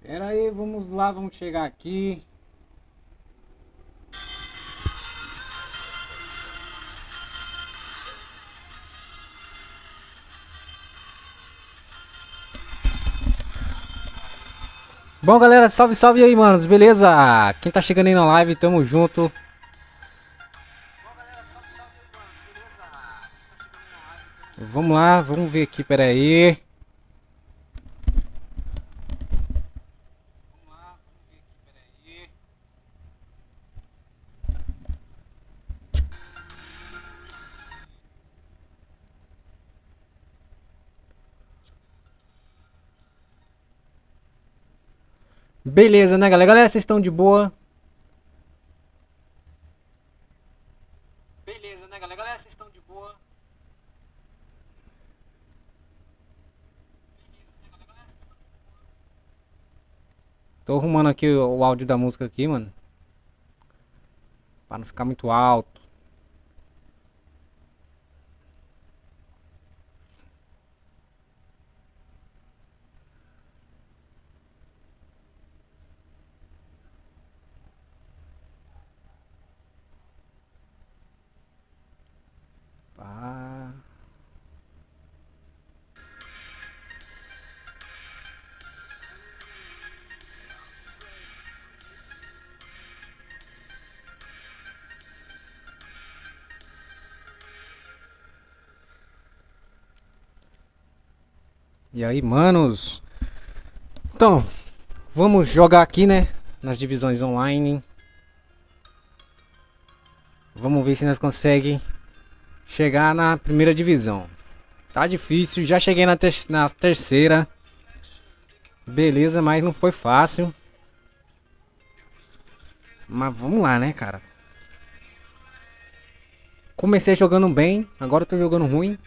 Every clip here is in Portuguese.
Pera aí, vamos lá, vamos chegar aqui. Bom, galera, salve, salve aí, manos, beleza? Quem tá chegando aí na live, tamo junto. Vamos lá, vamos ver aqui, pera aí. Beleza, né, galera? Galera, vocês estão de boa? Beleza, né, galera? Galera, vocês estão de boa? Tô arrumando aqui o áudio da música aqui, mano. Pra não ficar muito alto. Pá. E aí, manos? Então, vamos jogar aqui, né? Nas divisões online. Vamos ver se nós conseguimos chegar na primeira divisão. Tá difícil, já cheguei na terceira. Beleza, mas não foi fácil. Mas vamos lá, né, cara? Comecei jogando bem, agora eu tô jogando ruim.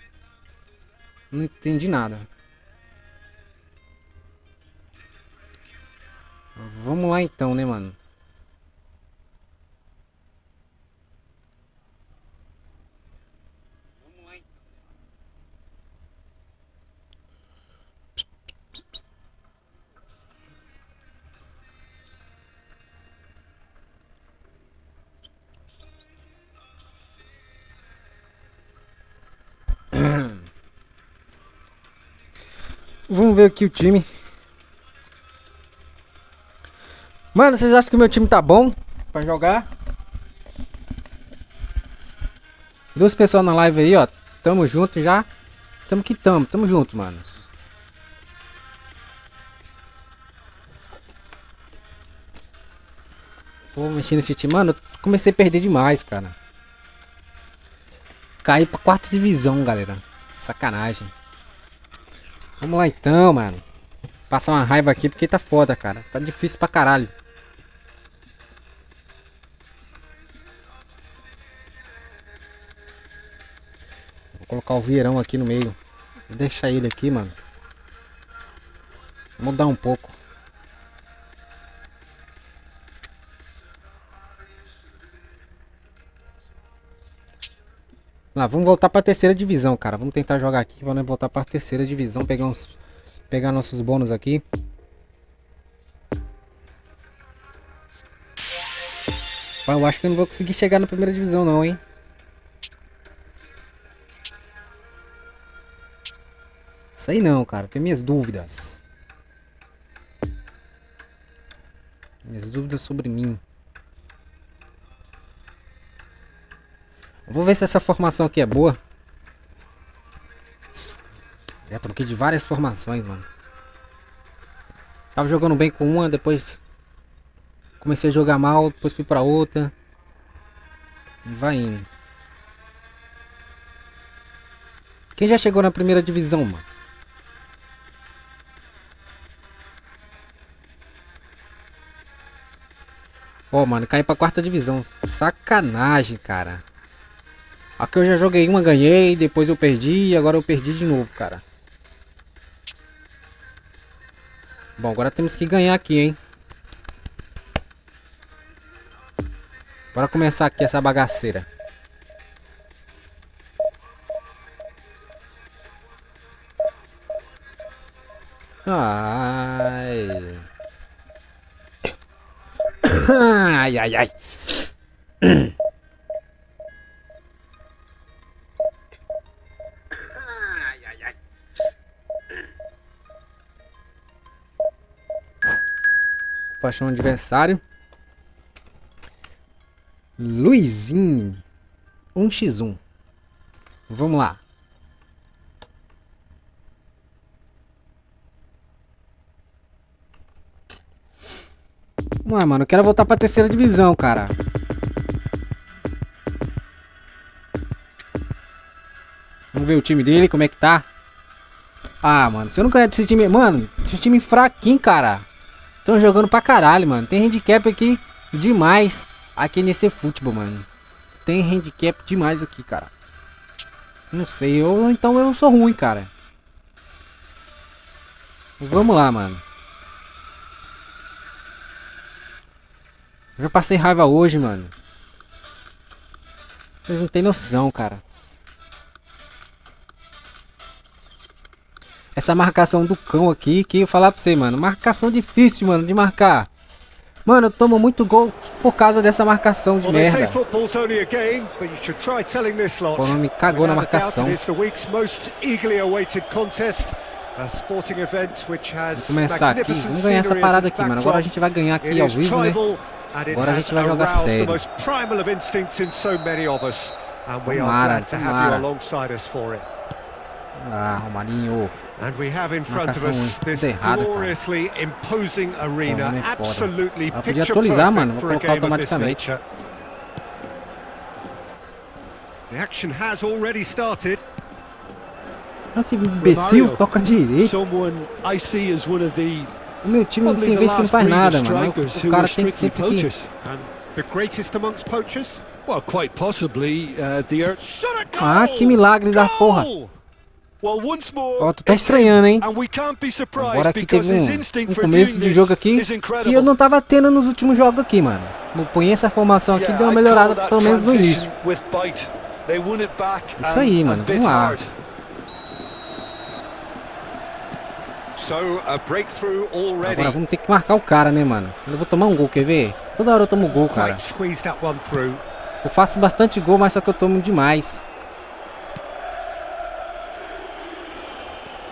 Não entendi nada. Vamos lá então, né, mano? Vamos ver aqui o time. Mano, vocês acham que o meu time tá bom pra jogar? Duas pessoas na live aí, ó. Tamo junto já. Tamo junto, manos. Vou mexer nesse time. Mano, eu comecei a perder demais, cara. Caí pra quarta divisão, galera. Sacanagem. Vamos lá então, mano. Passar uma raiva aqui porque tá foda, cara. Tá difícil pra caralho. Vou colocar o Vieirão aqui no meio. Vou deixar ele aqui, mano. Vou mudar um pouco. Lá, vamos voltar pra terceira divisão, cara. Vamos tentar jogar aqui. Vamos voltar pra terceira divisão. Pegar nossos bônus aqui. Eu acho que eu não vou conseguir chegar na primeira divisão não, hein. Sei não, cara. Tenho minhas dúvidas. Minhas dúvidas sobre mim. Vou ver se essa formação aqui é boa. Já troquei de várias formações, mano. Tava jogando bem com uma, depois comecei a jogar mal, depois fui pra outra. E vai indo. Quem já chegou na primeira divisão, mano? Pô, mano, caí pra quarta divisão. Sacanagem, cara. Aqui eu já joguei uma, ganhei, depois eu perdi e agora eu perdi de novo, cara. Bom, agora temos que ganhar aqui, hein. Bora começar aqui essa bagaceira. Ai. Ai, ai, ai. Paixão adversário. Luizinho. 1x1. Vamos lá. Vamos lá, mano. Eu quero voltar pra terceira divisão, cara. Vamos ver o time dele, como é que tá. Ah, mano. Se eu não conheço esse time... Mano, esse time fraquinho, cara. Estão jogando pra caralho, mano. Tem handicap aqui demais. Aqui nesse futebol, mano. Tem handicap demais aqui, cara. Não sei. Então eu sou ruim, cara. Vamos lá, mano. Já passei raiva hoje, mano. Vocês não tem noção, cara. Essa marcação do cão aqui, que eu falar pra você, mano. Marcação difícil, mano, de marcar. Mano, eu tomo muito gol por causa dessa marcação de merda. Pô, não me cagou na marcação. Vou começar aqui. Vamos ganhar essa parada aqui, mano. Agora a gente vai ganhar aqui ao vivo, né? Agora a gente vai jogar sério. Tomara, tomara. Ah, Romarinho. And we have in front of us this gloriously imposing arena, absolutely picture perfect for a game of this nature. The action has already started. Nossa, imbecil, toca direito. O meu time não tem vez que não faz nada, mano. O cara tem que sempre que... The greatest amongst poachers? Well, quite possibly, Ah, que milagre da porra. Ó, tu tá estranhando, hein? Agora aqui teve um começo de jogo aqui que eu não tava tendo nos últimos jogos aqui, mano. Eu ponho essa formação aqui, deu uma melhorada pelo menos no início. Isso aí, mano, vamos lá. Agora vamos ter que marcar o cara, né, mano? Eu vou tomar um gol, quer ver? Toda hora eu tomo gol, cara. Eu faço bastante gol, mas só que eu tomo demais.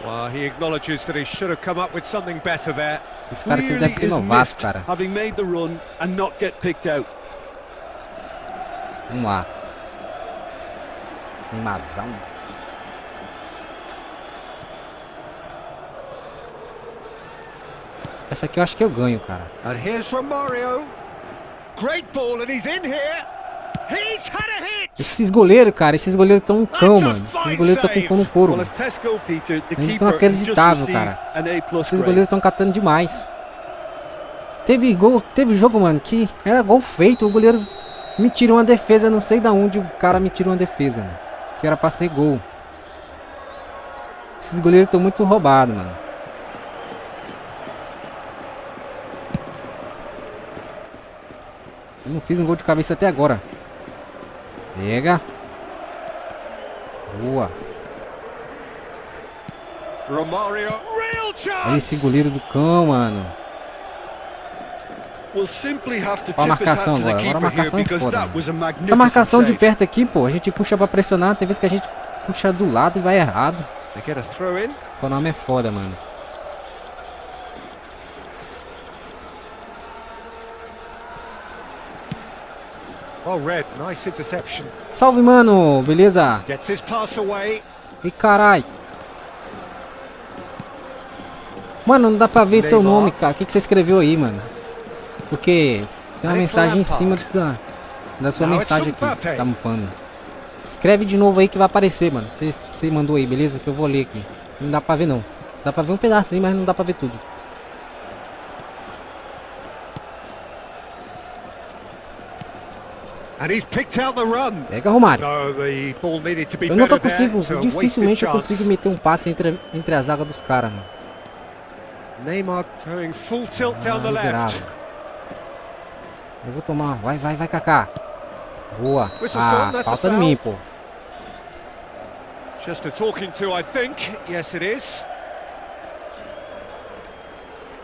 Well, he acknowledges that he should have come up with something better there. Esse cara aqui deve ser novato, cara. Vamos lá. Animazão. Essa aqui eu acho que eu ganho, cara. And here's Romario. Great ball and he's in here. He's had a hit. Esses goleiros, cara, esses goleiros tão um cão, mano. Esses goleiros estão com no couro. Não é inacreditável, cara. Esses goleiros estão catando demais. Teve jogo, mano, que era gol feito. O goleiro me tirou uma defesa, não sei da onde o cara me tirou uma defesa, mano. Que era pra ser gol. Esses goleiros estão muito roubados, mano. Eu não fiz um gol de cabeça até agora. Pega. Boa. Olha esse goleiro do cão, mano. Olha a marcação agora. Agora a marcação é foda, mano. Essa marcação de perto aqui, pô, a gente puxa pra pressionar. Tem vezes que a gente puxa do lado e vai errado. O nome é foda, mano. Oh, Red, nice interception. Salve, mano, beleza? Gets his pass away. E carai. Mano, não dá pra ver seu nome, cara. O que você escreveu aí, mano? Porque tem uma mensagem em cima da sua mensagem aqui. Tá mupando. Escreve de novo aí que vai aparecer, mano. Você mandou aí, beleza? Que eu vou ler aqui. Não dá pra ver, não. Dá pra ver um pedacinho, mas não dá pra ver tudo. Pega, Romário. Eu nunca consigo, dificilmente eu consigo meter um passe entre as águas dos caras, mano. Miserável. Eu vou tomar. Vai, Kaká. Boa. Ah, falta de mim, pô.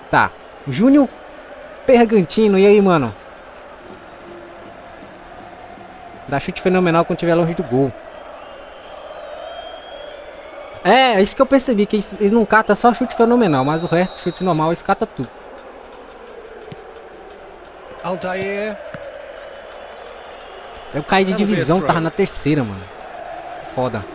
Tá. Júnior Pergantino, e aí, mano? Dá chute fenomenal quando estiver longe do gol. É isso que eu percebi, que eles não catam só chute fenomenal, mas o resto, chute normal, eles catam tudo. Eu caí de divisão, tava na terceira, mano. Foda.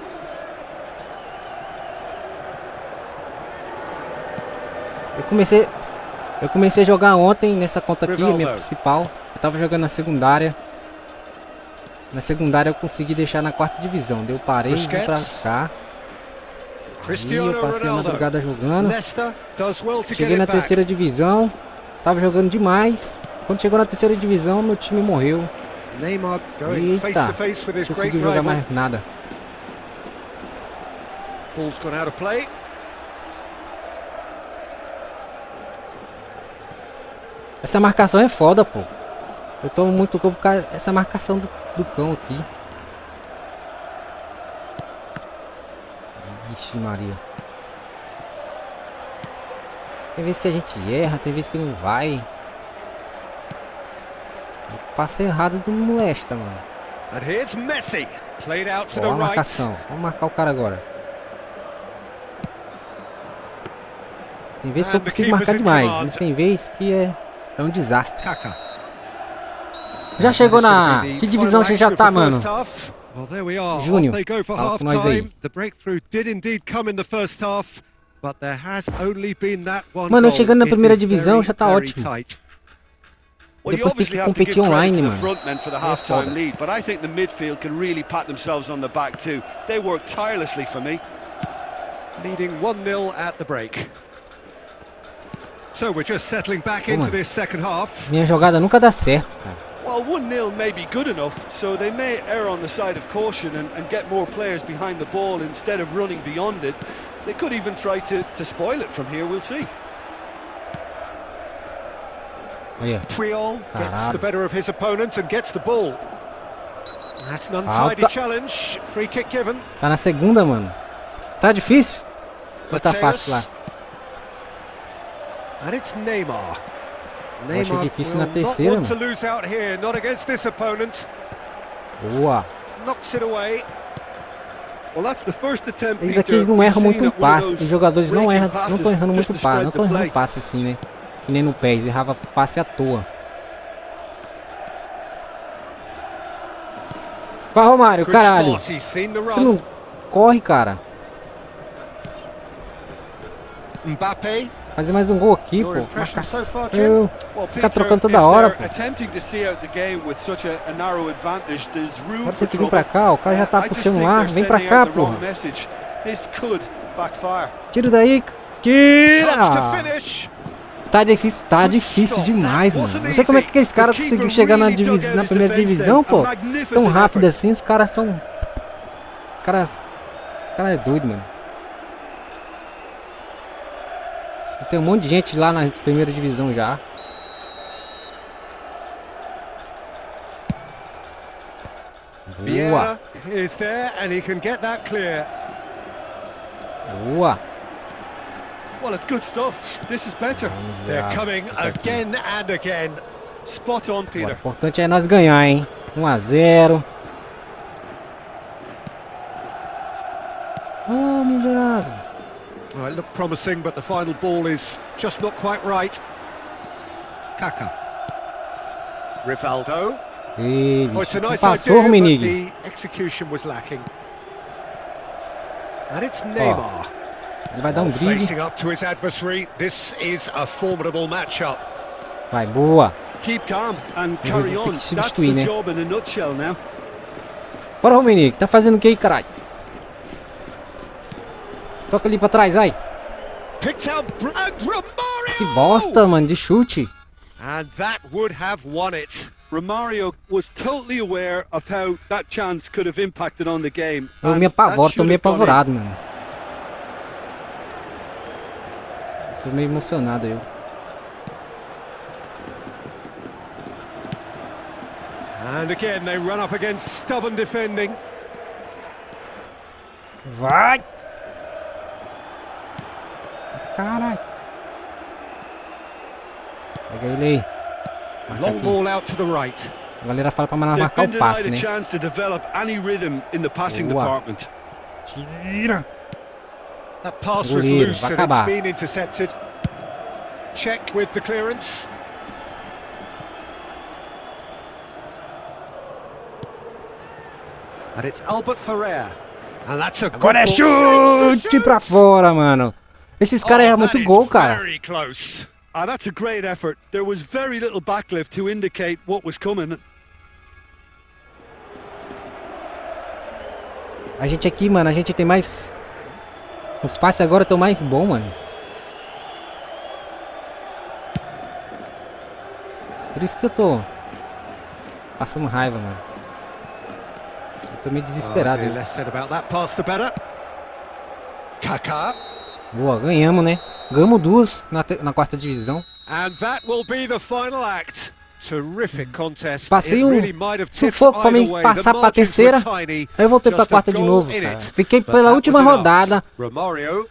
Eu comecei a jogar ontem nessa conta aqui, minha principal. Eu tava jogando na secundária. Na secundária eu consegui deixar na quarta divisão. Daí eu parei e vim pra cá. Aí eu passei a madrugada jogando. Cheguei na terceira divisão. Tava jogando demais. Quando chegou na terceira divisão, meu time morreu. Eita, não consegui jogar mais nada. Essa marcação é foda, pô. Eu tomo muito gol por causa dessa marcação do cão aqui. Ixi, Maria. Tem vezes que a gente erra, tem vezes que não vai. Passo errado do molesta, mano. Ó, a marcação. Vamos marcar o cara agora. Tem vezes que eu consigo marcar demais, mas tem vezes que é um desastre. Já chegou na... Que divisão você já tá, mano? Júnior, fala com nós aí. Mano, eu chegando na primeira divisão já tá ótimo. Depois tem que competir online, mano. É foda. Leading 1-0 at the break. So we're just settling back into this second half. Minha jogada nunca dá certo, cara. Well, 1-0 may be good enough, so they may err on the side of caution and get more players behind the ball instead of running beyond it. They could even try to spoil it from here, we'll see. Olha. Triol gets the better of his opponent and gets the ball. That's an untidy challenge. Free kick given. Tá na segunda, mano. Tá difícil? Ou tá fácil lá? And it's Neymar. Eu achei difícil na terceira, mano. Boa. Eles aqui eles não erram muito o passe. Os jogadores não erram, não estão errando muito passe. Não estão errando passe assim, né? Que nem no PES, errava passe à toa. Vai, Romário, caralho. Você não corre, cara. Mbappé. Fazer mais um gol aqui, pô. Ficar trocando toda hora, pô. Agora tem que vir pra cá, o cara já tá puxando lá. Vem pra cá, pô. Tira daí. Tira! Tá difícil demais, mano. Não sei como é que esse cara conseguiu chegar na primeira divisão, pô. Tão rápido assim, os caras são... Os caras é doido, mano. Tem um monte de gente lá na primeira divisão já. Boa. Boa. Well, it's good stuff. This is better. They're coming again and again. Spot on, Peter. O importante é nós ganhar, hein? 1-0. Oh, miserável. Well, it looked promising, but the final ball is just not quite right. Kaka. Rivaldo. Ei, oh, it's a nice passou, idea, Menig. but the execution was lacking. And it's Neymar. Ele vai dar um drible. Facing up to his adversary. This is a formidable matchup. Vai, boa. Keep calm and carry on. That's the job in a nutshell now. Bora, Menig. Tá fazendo o que aí, caralho? Toca ali pra trás, vai. Que bosta, mano, de chute. And that would have won it. Romario was totally aware of how that chance could have impacted on the game. Eu me apavoro, tô meio apavorado, mano. Tô meio emocionado eu. And again they run up against stubborn defending. Vai! Caralho! Pega ele aí. Long ball out to the right. A galera fala pra marcar o passe, né? Boa. Tira. Goleiro, vai acabar. Check with the clearance. And it's Albert Ferrer. And that's a Agora é chute pra fora, mano. Esses caras erram muito gol, cara. Very close. That's a great effort. There was very little backlift to indicate what was coming. A gente aqui, mano, a gente tem mais... Os passes agora estão mais bons, mano. Por isso que eu tô passando raiva, mano. Eu tô meio desesperado. Boa, ganhamos, né? Ganhamos duas na quarta divisão. Passei um sufoco pra mim passar pra terceira. Aí eu voltei pra quarta de novo, cara. Fiquei pela última rodada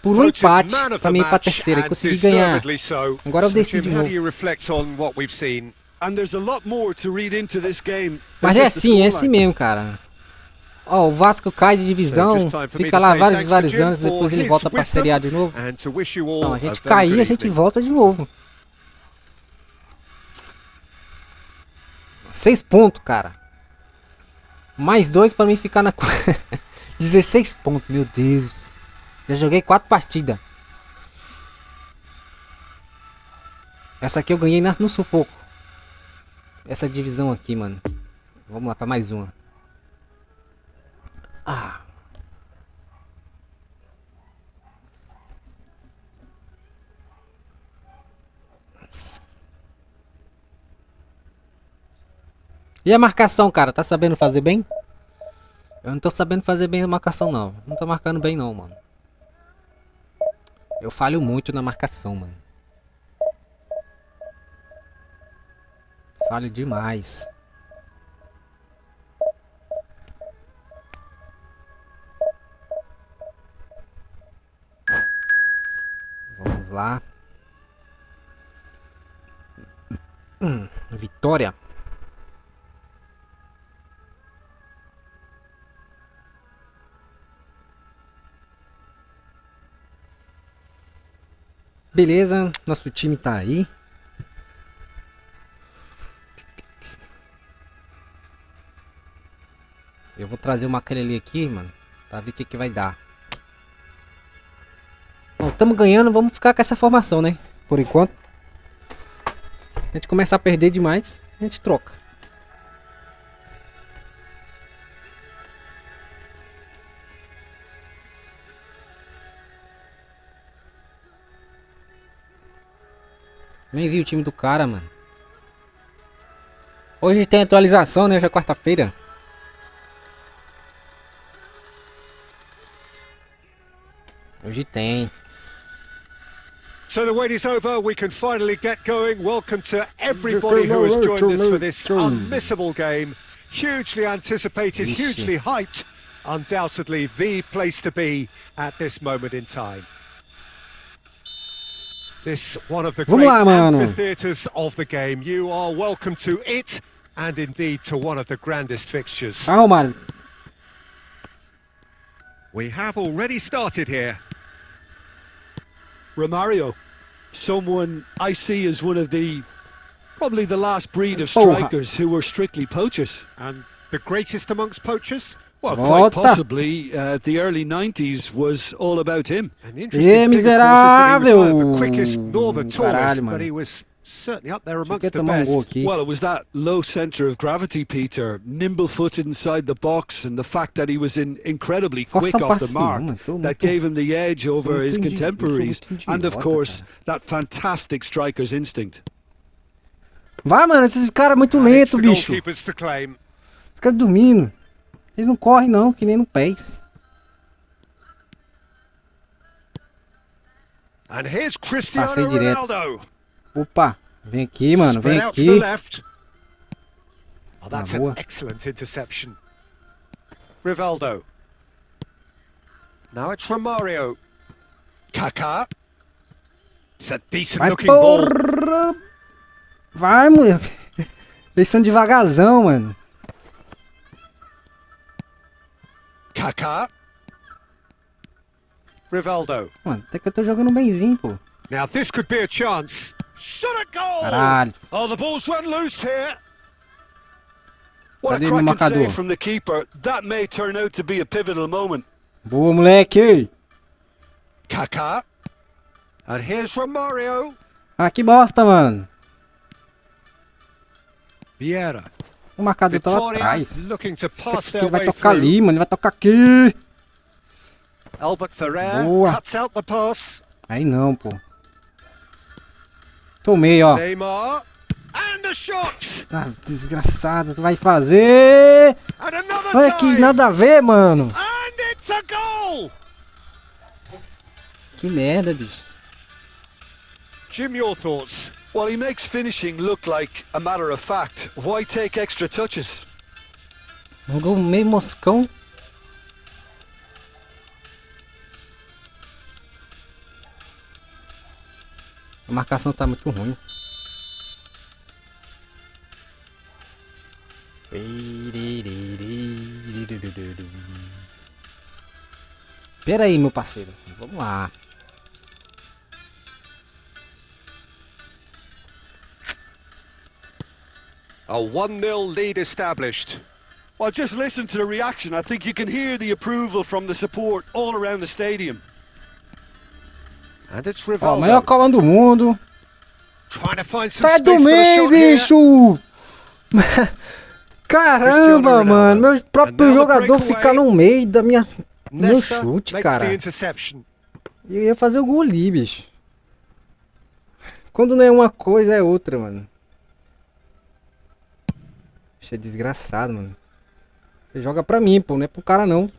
por um empate pra mim ir pra terceira e consegui ganhar. Agora eu desci de novo. Mas é assim mesmo, cara. Ó, o Vasco cai de divisão, fica lá vários anos, depois ele volta pra Série A de novo. Não, a gente cair, a gente volta de novo. 6 pontos, cara. Mais 2 pra mim ficar na... 16 pontos, meu Deus. Já joguei 4 partidas. Essa aqui eu ganhei no sufoco. Essa divisão aqui, mano. Vamos lá pra mais uma. Ah. E a marcação, cara? Tá sabendo fazer bem? Eu não tô sabendo fazer bem a marcação, não. Não tô marcando bem, não, mano. Eu falho muito na marcação, mano. Falho demais. Vamos lá. Vitória. Beleza, nosso time tá aí. Eu vou trazer uma aquele aqui, mano, pra ver o que vai dar. Bom, estamos ganhando, vamos ficar com essa formação, né? Por enquanto. A gente começar a perder demais, a gente troca. Nem vi o time do cara, mano. Hoje tem atualização, né? Hoje é quarta-feira. Hoje tem. So the wait is over, we can finally get going. Welcome to everybody who has joined us for this unmissable game. Hugely anticipated, hugely hyped. Undoubtedly the place to be at this moment in time. This one of the great amphitheatres of the game. You are welcome to it, and indeed to one of the grandest fixtures. Oh man. We have already started here. Romario, someone I see as one of probably the last breed of strikers who were strictly poachers. And the greatest amongst poachers? Well, quite possibly, the early 90s was all about him. An interesting thing, of course, is that he was neither the quickest nor the tallest, but he was certainly up there amongst the best. Well, it was that low centre of gravity, Peter, nimble-footed inside the box, and the fact that he was incredibly quick off the mark that gave him the edge over his contemporaries, and of course, that fantastic striker's instinct. Vai, mano, esses caras muito lento, bicho. Fica dormindo. Eles não correm não, que nem no PES. Passei direto. Opa, vem aqui, mano, vem aqui. Oh, that's an excellent interception. Rivaldo. Now it's Romario. Kaká. It's a decent looking ball. Vai, mulher. Eles são devagarzão, mano. Kaká. Rivaldo. Mano, até que eu tô jogando benzinho, pô. Now this could be a chance. Shot a goal! Caralho. Oh, the ball's run loose here. What Cadê a meu cracking marcador? save from the keeper. That may turn out to be a pivotal moment. Boa, moleque. Kaká. And here's Romario. Ah, que bosta, mano. Vieira. O marcador tá lá Vitória atrás. looking to pass Ele their vai way tocar through. ali, mano. Ele vai tocar aqui. Albert Ferrer Boa. cuts out the pass. Aí não, pô. Tomei, ó. Neymar. And a shot. Ah, desgraçado. Tu vai fazer. And another Olha que dive. nada a ver, mano. And it's a goal. Que merda, bicho. Jim, your thoughts? Well, he makes finishing look like a matter of fact. Why take extra touches? Um gol meio moscão. A marcação tá muito ruim. Pera aí, meu parceiro. Vamos lá. A 1-0 lead established. Well, just listen to the reaction. I think you can hear the approval from the support all around the stadium. And it's Ó, Rivaldo. maior Copa do mundo. Trying to find some Sai space do for the meio, shot here. bicho! Caramba, Cristiano mano. Meu Ronaldo. próprio And now the jogador breakaway. fica no meio da minha... meu Nesta chute, makes the cara. interception. E eu ia fazer o gol ali, bicho. Quando não é uma coisa, é outra, mano. Isso é desgraçado, mano. Você joga pra mim, pô. Não é pro cara, não.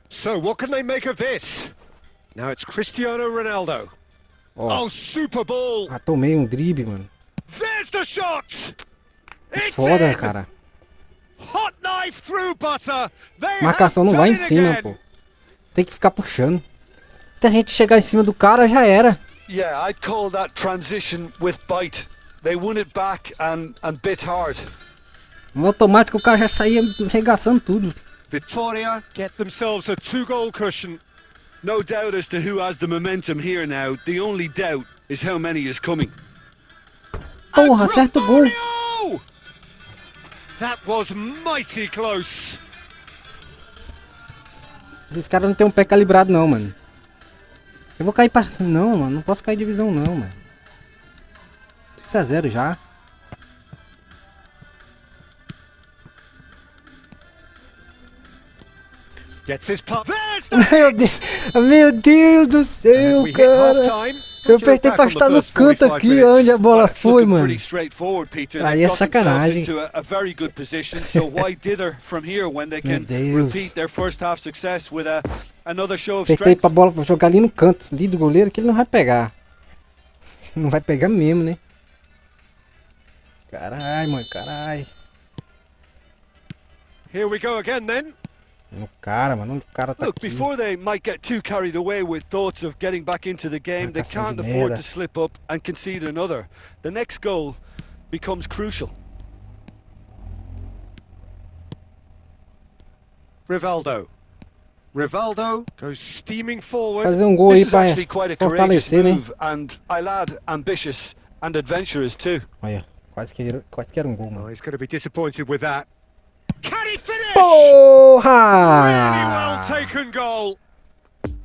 So what can they make of this? Now it's Cristiano Ronaldo. Ó. Oh, super ball. Ah, tomei um drible, mano. There's the shot. It's Foda, in. cara. Hot knife through butter. They Marcação have não vai em done it cima, again. pô. Tem que ficar puxando. Até a gente chegar em cima do cara, já era. Yeah, I'd call that transition with bite. They won it back and bit hard. No automático o cara já saía arregaçando tudo. Vitória get themselves a 2-goal cushion. No doubt as to who has the momentum here now. The only doubt is how many is coming. Porra, acerta o gol. Romario! That was mighty close. Esses caras não tem um pé calibrado não, mano. Eu vou cair pra... Não, mano. Não posso cair divisão não, mano. 2-0 já. Gets his puck. There's the Meu Deus do céu, we hit cara. half-time. Eu apertei pra estar no canto aqui onde a bola foi, mano. Pretty straightforward, Peter. Aí They've é got themselves sacanagem. into a very good position. So why dither from here when they Meu can Deus. repeat their first half success with another show of Apertei strength? pra bola pra jogar ali no canto, ali do goleiro, que ele não vai pegar. Não vai pegar mesmo, né? Caralho, mano, caralho. Here we go again then. No cara, mano, onde o cara tá Look, aqui? before they might get too carried away with thoughts of getting back into the game, they Marcação can't de afford merda. to slip up and concede another. The next goal becomes crucial. Rivaldo. Rivaldo goes steaming forward. Fazer um gol aí This is pra actually quite a courageous fortalecer, né? move, and I'll add ambitious and adventurous too. Olha, quase que era um gol, Oh, mano. he's going to be disappointed with that. Can he finish? Really well Porra! taken goal.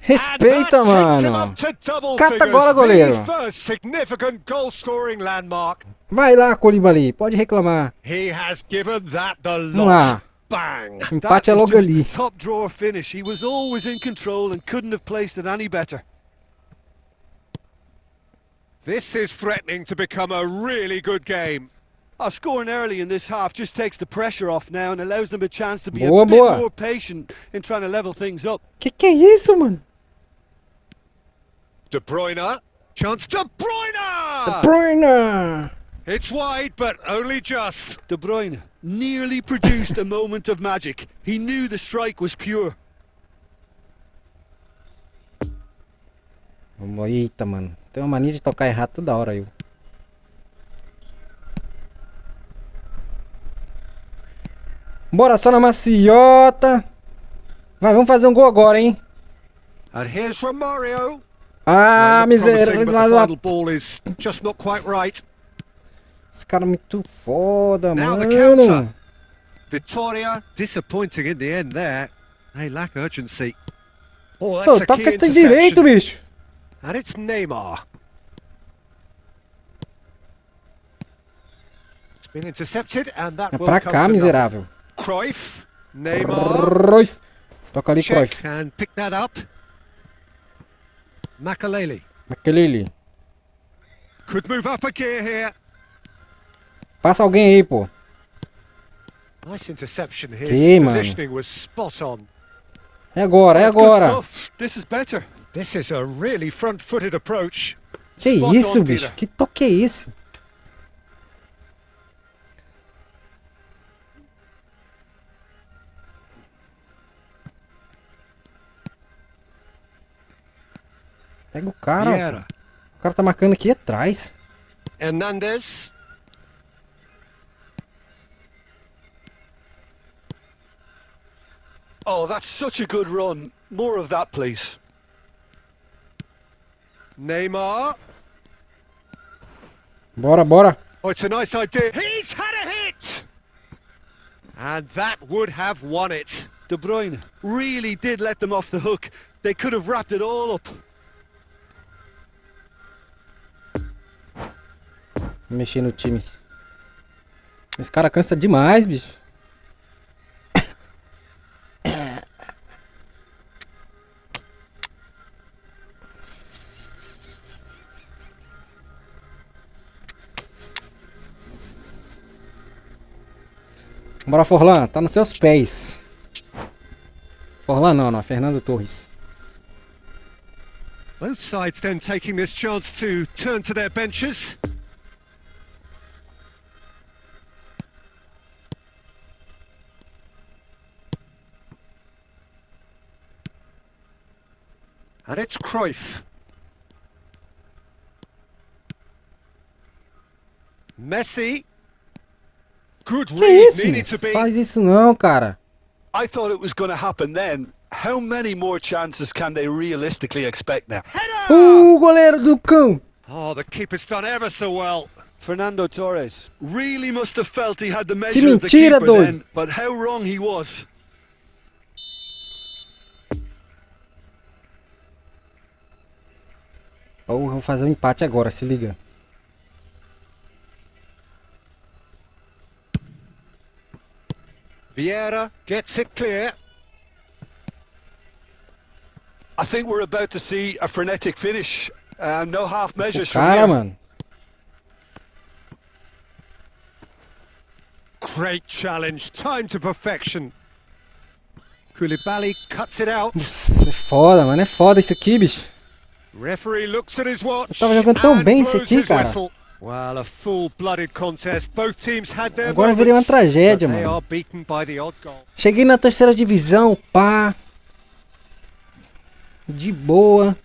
Respeita, And that takes him mano. up to double Cata figures. agora, goleiro. The first significant goal-scoring landmark. Vai lá, Colibali, pode reclamar. He has given that the Vamos lá. lot. Bang. Empate é That is logo just ali. the top drawer finish. He was always in control and couldn't have placed it any better. This is threatening to become a really good game. Scoring early in this half just takes the pressure off now and allows them a chance to be Boa, a bit boa. more patient in trying to level things up. Que é isso, mano? De Bruyne. Chance De Bruyne! Bruyne! It's wide, but only just. De Bruyne nearly produced a moment of magic. He knew the strike was pure. Eita, mano. Tem uma mania de tocar errado toda hora, eu. Bora só na maciota. Vai, vamos fazer um gol agora, hein? And here's from Mario. Ah, miséria. The final ball is just not quite right. Esse cara é muito foda, Now the mano. counter. Vitória, disappointing in the end there. They lack urgency. Oh, that's Pô, a toca key esse direito, interception. bicho. And it's Neymar. It's been intercepted and that É will pra come cá, to nothing. miserável. Cruyff, Neymar, Cruyff. Toca ali, check Cruyff. and pick that up. Makalele Aquele ali. could move up a gear here. Passa alguém aí, pô. Nice interception. His Que, mano. positioning was spot on. É agora, é That's good agora. stuff. This is better. This is a really front-footed approach. Que Spot isso, on, bicho? Peter. Que toque é esse? Pega o cara, Vieira. pô. O cara tá marcando aqui atrás. Hernandez. Oh, that's such a good run. More of that, please. Neymar. Bora, bora. Oh, it's a nice idea. He's had a hit! And that would have won it. De Bruyne really did let them off the hook. They could have wrapped it all up. Vou mexer no time. Esse cara cansa demais, bicho. Bora, Forlan, tá nos seus pés. Forlan não, Fernando Torres. Both sides then taking this chance to turn to their benches. And it's Cruyff. Messi. Good Que read, isso, needed to Messi? be. Faz isso não, cara. I thought it was going to happen then. How many more chances can they realistically expect now? Header! Goleiro do cão. Oh, the keeper's done ever so well. Fernando Torres really must have felt he had the Que measure of the mentira, keeper doido. then, but how wrong he was. Oh, vou fazer um empate agora, se liga. Vieira gets it clear. I think we're about to see a frenetic finish. No half measures from Cara, here. mano. Great challenge, time to perfection. Koulibaly cuts it out. É foda, mano. É foda isso aqui, bicho. Referee looks at his watch. Eu tava jogando tão and bem isso blows aqui, his cara. whistle. Well, a full-blooded contest. Both teams had their Agora virei uma moments, tragédia, but they mano. are beaten by the odd goal. Cheguei na terceira divisão, pá. De boa.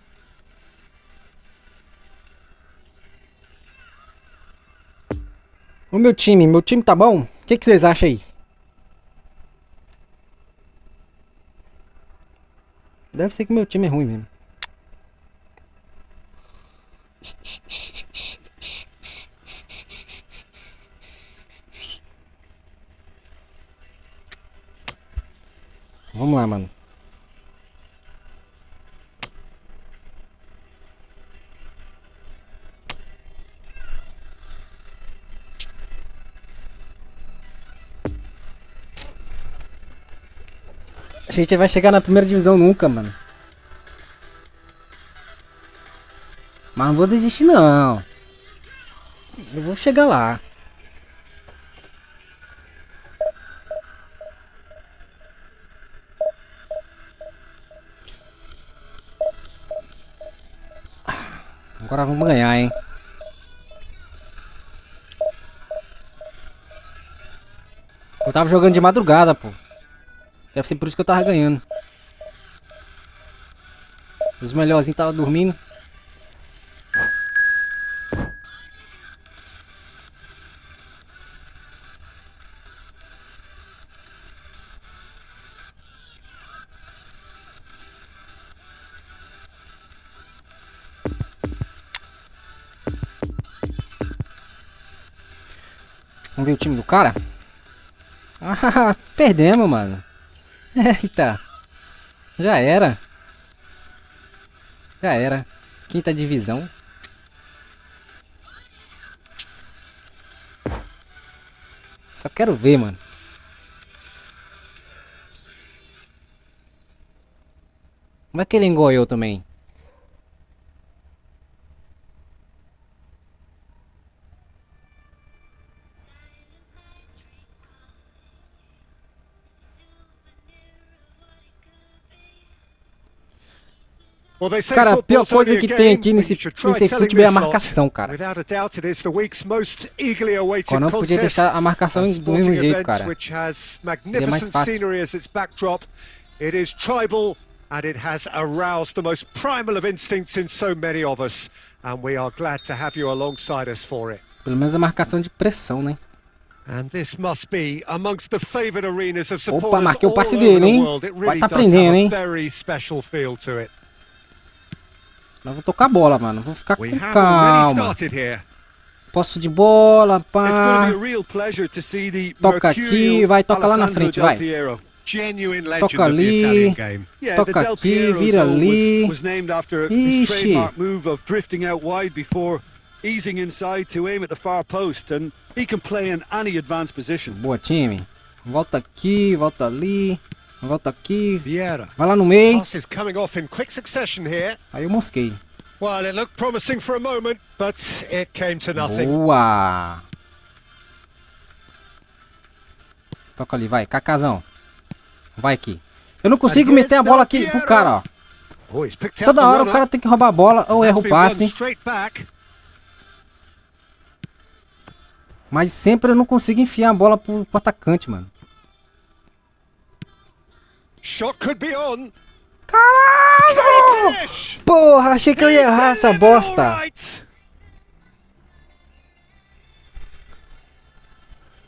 O meu time tá bom? O que vocês acham aí? Deve ser que meu time é ruim mesmo. Vamos lá, mano. A gente vai chegar na primeira divisão nunca, mano. Mas não vou desistir, não. Eu vou chegar lá. Agora vamos ganhar, hein? Eu tava jogando de madrugada, pô. Deve ser por isso que eu tava ganhando. Os melhorzinhos tava dormindo. Vamos ver o time do cara. Ah, perdemos, mano. Eita. Já era. Já era. Quinta divisão. Só quero ver, mano. Como é que ele engoiou também? Cara, a pior coisa que tem aqui nesse futebol é a marcação, cara. Eu não podia deixar a marcação do mesmo jeito, cara. Seria mais fácil. It is tribal and it has aroused the most primal of instincts in so many of us, and we are glad to have you alongside us for it. Pelo menos a marcação de pressão, né? And this must be amongst the favorite arenas of Opa, supporters marquei o all passe over dele, the hein? world. It Vai really tá does have aprendendo, a hein? very special feel to it. Nós vou tocar a bola, mano. Vou ficar com We have already calma. started here. Posse de bola, pá. Toca aqui, vai, toca lá na frente, vai. Genuine legend Toca of the ali. Italian game. Toca aqui, vira ali. Was named after his Ixi. trademark move of drifting out wide before easing inside to aim at the far post, and he can play in any advanced position. Boa, time. Volta aqui, volta ali. Volta aqui. Vieira. Vai lá no meio. Passes coming off in quick succession here. Aí eu mosquei. Well, it looked promising for a moment, but it came to nothing. Boa. Toca ali, vai. Cacazão. Vai aqui. Eu não consigo meter a bola aqui pro cara, ó. Oh, he's picked out Toda the hora o runner. cara tem que roubar a bola ou erra o That's been run passe. straight back. Mas sempre eu não consigo enfiar a bola pro atacante, mano. Shot could be on. Caralho! Finish! Porra, achei que eu ia errar essa All bosta. right.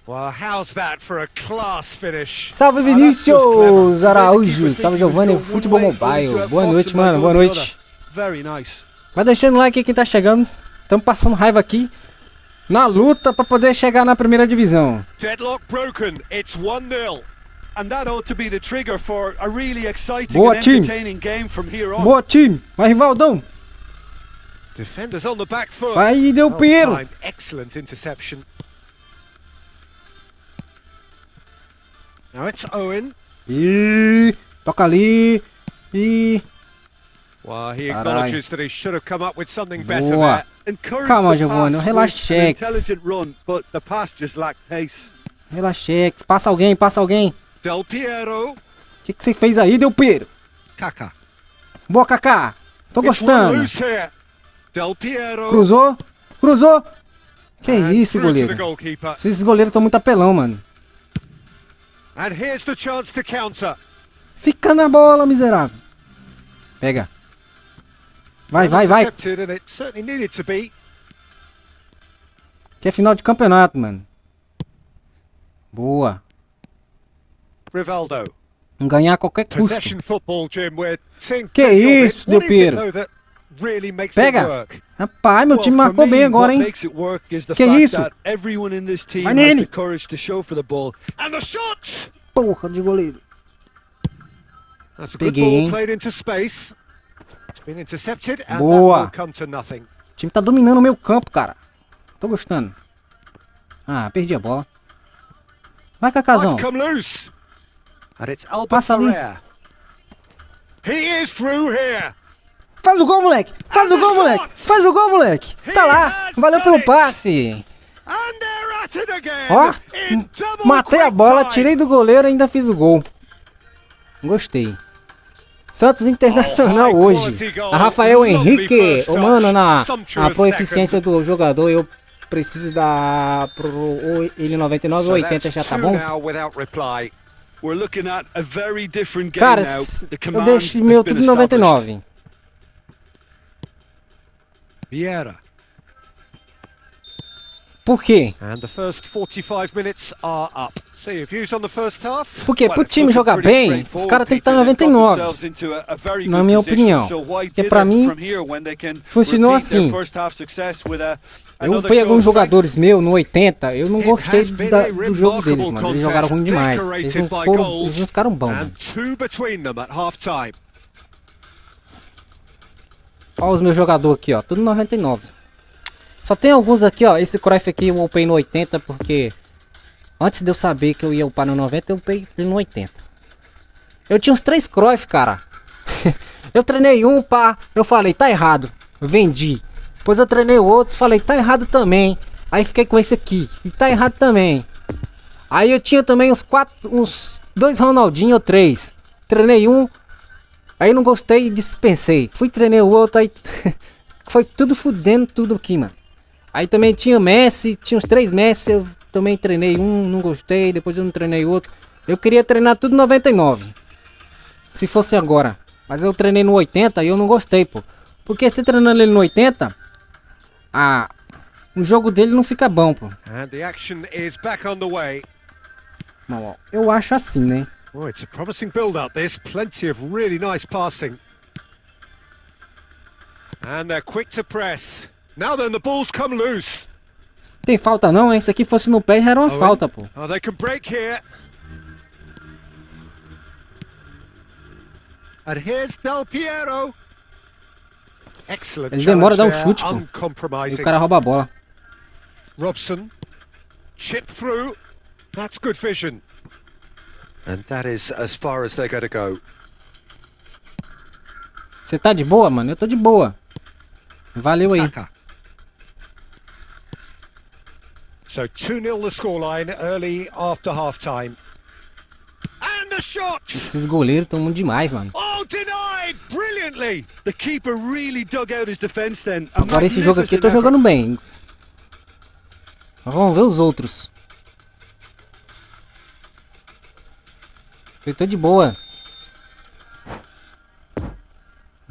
Well, how's that for a class finish? Salve Vinícius Araújo, salve Giovanni, Futebol Mobile. Boa noite, mano, boa noite. Very nice. Vai deixando o like aí quem tá chegando. Estamos passando raiva aqui na luta pra poder chegar na primeira divisão. Deadlock broken. It's 1-0. And that ought to be the trigger for a really exciting Boa, and time. entertaining game from here on. Boa, time. Vai, Rivaldão. Defenders on the back foot. Vai, deu Well Piero. timed. Excellent interception. Now it's Owen. E toca ali. E Well, he Carai. acknowledges that he should have come up with something better boa. there. Encourage Calma, the Giovanni, pass relaxa, with an Chex. intelligent run, but the pass just lacked pace. Relaxa, passa alguém, passa alguém. Del Piero. O que você fez aí, Del Piero? Kaká. Boa, Kaká. Tô It's one gostando. loose here. Del Piero. Cruzou, cruzou. Que And isso, through to the goleiro. goalkeeper. Esses goleiros estão muito apelão, mano. And here's the chance to counter. Fica na bola, miserável. Pega. Vai, vai, vai. Intercepted, and it certainly needed to be. Que é final de campeonato, mano. Boa. Rivaldo. Ganhar a qualquer custo. Possession football, Jim. We're seeing Que plenty of it. isso, What Del is it, Piero? though, that really makes Pega. it work? Rapaz, meu Well, time for marcou me, bem agora, what hein? makes it work is the Que fact isso? that everyone in this team Vai has nele. the courage to show for the ball. And the shot! Porra de goleiro. That's a good Peguei, ball hein? played into space. It's been intercepted, and Boa. that will come to nothing. O time tá dominando o meu campo, cara. Tô gostando. Ah, perdi a bola. Vai, Cacazão. It's come loose. And it's Albert Passa ali. Ferrer. He is through here. Faz o gol, moleque. Faz o gol, moleque. Faz o gol, moleque. Tá lá. Valeu pelo passe. And they're at it again. Ó, In double matei a quick bola, time. tirei do goleiro e ainda fiz o gol. Gostei. Santos Internacional hoje. A Rafael Henrique. Ô, mano, na Pro Eficiência do jogador, eu preciso dar pro ele 99 ou 80 já tá bom? Now without reply. We're looking at a very different game Cara, now. The eu command deixo has meu been tudo established. 99. Vieira. Por quê? And the first 45 minutes are up. Porque pro time jogar bem, os caras tem que estar em 99. Na minha opinião. Porque pra mim, funcionou assim. Eu peguei alguns jogadores meus no 80, eu não gostei do jogo deles, mano. Eles jogaram ruim demais. Eles não ficaram bons, mano. Olha os meus jogadores aqui, ó. Tudo 99. Só tem alguns aqui, ó. Esse Cruyff aqui eu upei no 80 porque... Antes de eu saber que eu ia upar no 90, eu upei ele no 80. Eu tinha uns 3 Cruyff, cara. Eu treinei um, pá. Eu falei, tá errado. Vendi. Depois eu treinei o outro, falei, tá errado também. Aí fiquei com esse aqui. E tá errado também. Aí eu tinha também uns 2 Ronaldinho ou 3. Treinei um. Aí não gostei e dispensei. Fui treinei o outro, aí... Foi tudo fudendo tudo aqui, mano. Aí também tinha Messi, tinha uns 3 Messi, eu também treinei um, não gostei, depois eu não treinei outro. Eu queria treinar tudo 99. Se fosse agora. Mas eu treinei no 80 e eu não gostei, pô. Porque se treinando ele no 80, o jogo dele não fica bom, pô. Não, eu acho assim, né? Oh, it's a promising build-up. There's plenty of really nice passing. And they're quick to press. Now then, the balls come loose. Tem falta não, hein? Se aqui fosse no pé, já era uma falta, pô. Oh, they can break here. And here's Del Piero. Excellent. Ele demora a dar um chute, pô. E o cara rouba a bola. Robson. Chip through. That's good vision. And that is as far as they're going to go. Você tá de boa, mano? Eu tô de boa. Valeu aí. So 2-0 the scoreline early after half-time. And the shot. Esses goleiros estão muito demais, mano. Oh, denied brilliantly. The keeper really dug out his defense then. Agora esse jogo aqui eu tô jogando bem. Vamos ver os outros. Eu tô de boa.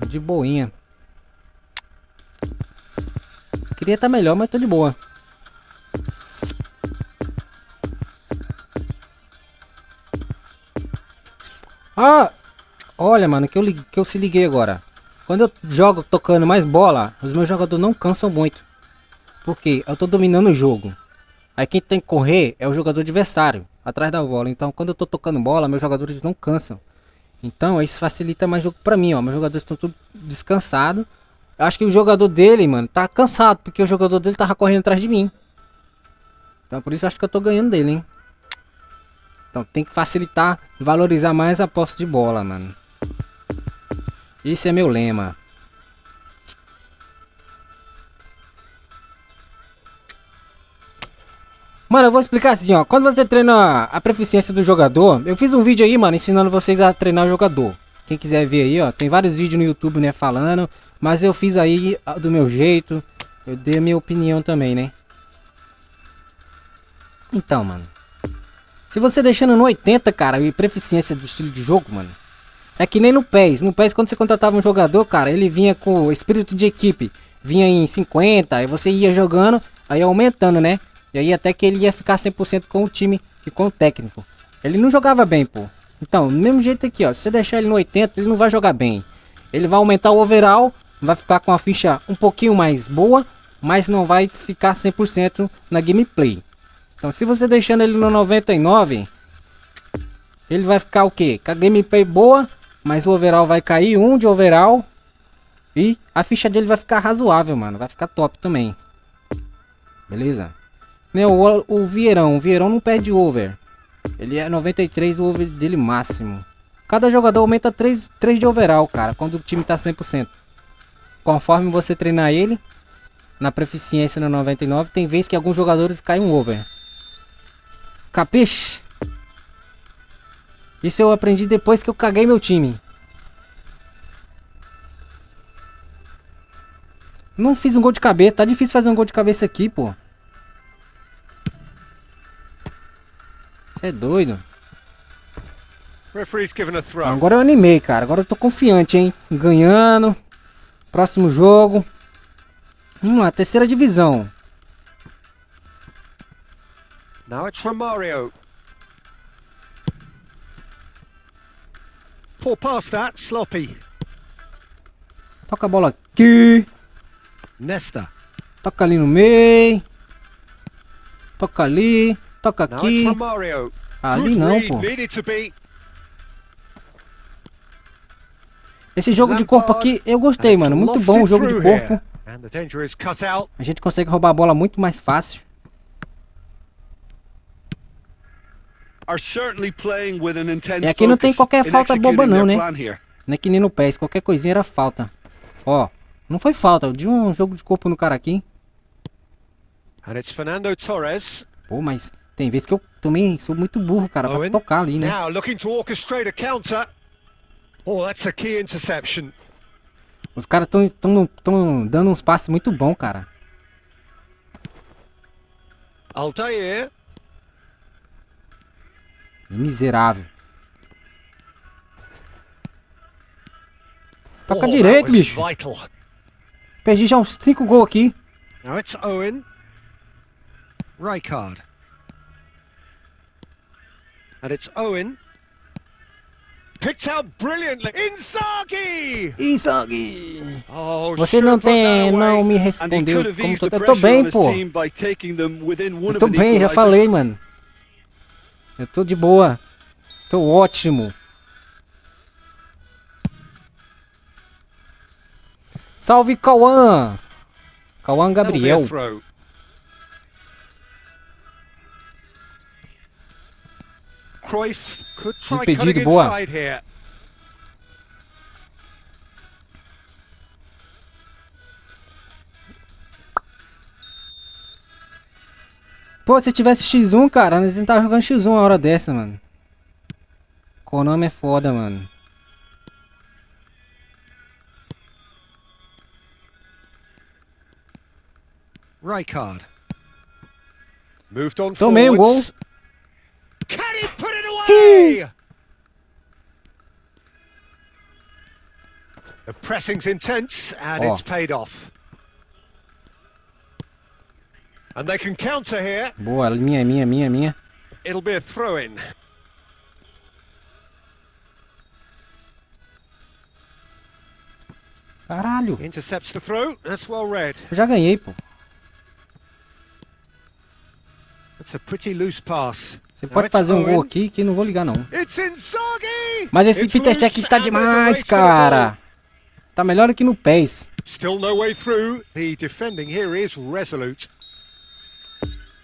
De boinha. Queria estar melhor, mas tô de boa. Ah! Olha, mano, que eu se liguei agora. Quando eu jogo tocando mais bola, os meus jogadores não cansam muito. Porque eu tô dominando o jogo. Aí quem tem que correr é o jogador adversário, atrás da bola. Então quando eu tô tocando bola, meus jogadores não cansam. Então isso facilita mais jogo pra mim, ó. Meus jogadores estão tudo descansados. Acho que o jogador dele, mano, tá cansado, porque o jogador dele tava correndo atrás de mim. Então por isso eu acho que eu tô ganhando dele, hein. Então tem que facilitar, valorizar mais a posse de bola, mano. Esse é meu lema. Mano, eu vou explicar assim, ó. Quando você treina a proficiência do jogador, eu fiz um vídeo aí, mano, ensinando vocês a treinar o jogador. Quem quiser ver aí, ó, tem vários vídeos no YouTube, né, falando. Mas eu fiz aí do meu jeito. Eu dei a minha opinião também, né. Então, mano, se você deixando no 80, cara, e proficiência do estilo de jogo, mano, é que nem no PES. No PES, quando você contratava um jogador, cara, ele vinha com espírito de equipe. Vinha em 50, aí você ia jogando, aí aumentando, né. E aí até que ele ia ficar 100% com o time e com o técnico. Ele não jogava bem, pô. Então, do mesmo jeito aqui, ó. Se você deixar ele no 80, ele não vai jogar bem. Ele vai aumentar o overall, vai ficar com a ficha um pouquinho mais boa, mas não vai ficar 100% na gameplay. Então, se você deixando ele no 99, ele vai ficar o quê? Com a gameplay boa, mas o overall vai cair 1 de overall. E a ficha dele vai ficar razoável, mano. Vai ficar top também. Beleza? O Vieirão não perde over. Ele é 93 o over dele máximo. Cada jogador aumenta 3 de overall, cara, quando o time tá 100%. Conforme você treinar ele, na proficiência no 99, tem vezes que alguns jogadores caem um over. Capiche? Isso eu aprendi depois que eu caguei meu time. Não fiz um gol de cabeça, tá difícil fazer um gol de cabeça aqui, pô. É doido. Agora eu animei, cara. Agora eu tô confiante, hein. Ganhando. Próximo jogo. Vamos lá, terceira divisão. Now it's from Mario. Poor pass that, sloppy. Toca a bola aqui. Nesta. Toca ali no meio. Toca ali. Toca Now it's aqui. from Mario. Ali Good não, read, pô. needed to be. Esse jogo de corpo aqui, eu gostei, mano. Muito bom o jogo de corpo. And the danger is cut out. A gente consegue roubar a bola muito mais fácil. Are certainly playing with an intense E aqui não tem focus qualquer in falta boba executing não, their né? plan here. Não é que nem no PES, qualquer coisinha era falta. Ó, não foi falta, eu dei um jogo de corpo no cara aqui. And it's Fernando Torres. Pô, mas tem vezes que eu também sou muito burro, cara, pra Owen. tocar ali, né? Now looking to orchestrate a counter. Oh, that's a key interception. Os caras tão dando uns passes muito bons, cara. Altair. Miserável. Toca Oh, direito, that was bicho. vital. Perdi já uns 5 gols aqui. Now it's Owen. Rijkaard. And it's Owen. Picked out brilliantly. Inzaghi! Isagi! Oh, Você should não have put that tem, não away. me And he respondeu. could have Como eased tô, the eu tô pressure on bem, his pô. team by taking them within one Eu of tô an bem, já equalizer. falei, mano. Eu tô de boa. Tô ótimo. Salve, Cauã! Cauã That'll be a Gabriel. throw. Cruyff could try Impedido, cutting boa. inside here. Pô, se tivesse X1, cara, nós não tava jogando X1 a hora dessa, mano. Konami é foda, mano. Rijkaard. Moved on Tomei um gol. forwards. Can he put it away? The pressing's intense and Oh. it's paid off. And they can counter here. Boa, minha. It'll be a throw-in. Caralho. Intercepts the throw. That's well read. Eu já ganhei, pô. That's a pretty loose pass. Você Now pode it's fazer um gol Owen. aqui que não vou ligar, não. It's Inzaghi! Mas esse It's Peter loose Check tá and there's a demais, race for the ball. cara. Tá melhor do que no PES. Still no way through. The defending here is resolute.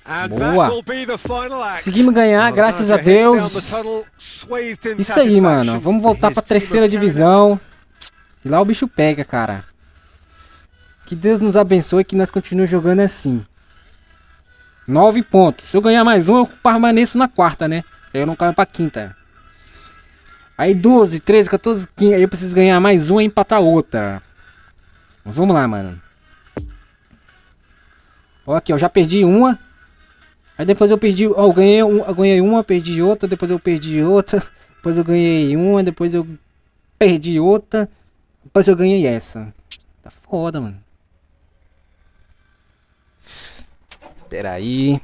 And Boa. that will be the final act. Conseguimos ganhar, graças a Deus. Isso aí, mano. Vamos voltar pra terceira divisão. E lá o bicho pega, cara. Que Deus nos abençoe e que nós continuemos jogando assim. 9 pontos. Se eu ganhar mais um, eu permaneço na quarta, né? Eu não caio pra quinta. Aí 12, 13, 14, 15. Aí eu preciso ganhar mais um e empatar outra. Vamos lá, mano. Ó, aqui, ó. Já perdi uma. Aí depois eu perdi. Ó, eu ganhei uma, perdi outra. Depois eu perdi outra. Depois eu ganhei uma. Depois eu perdi outra. Depois eu ganhei essa. Tá foda, mano. Pera aí.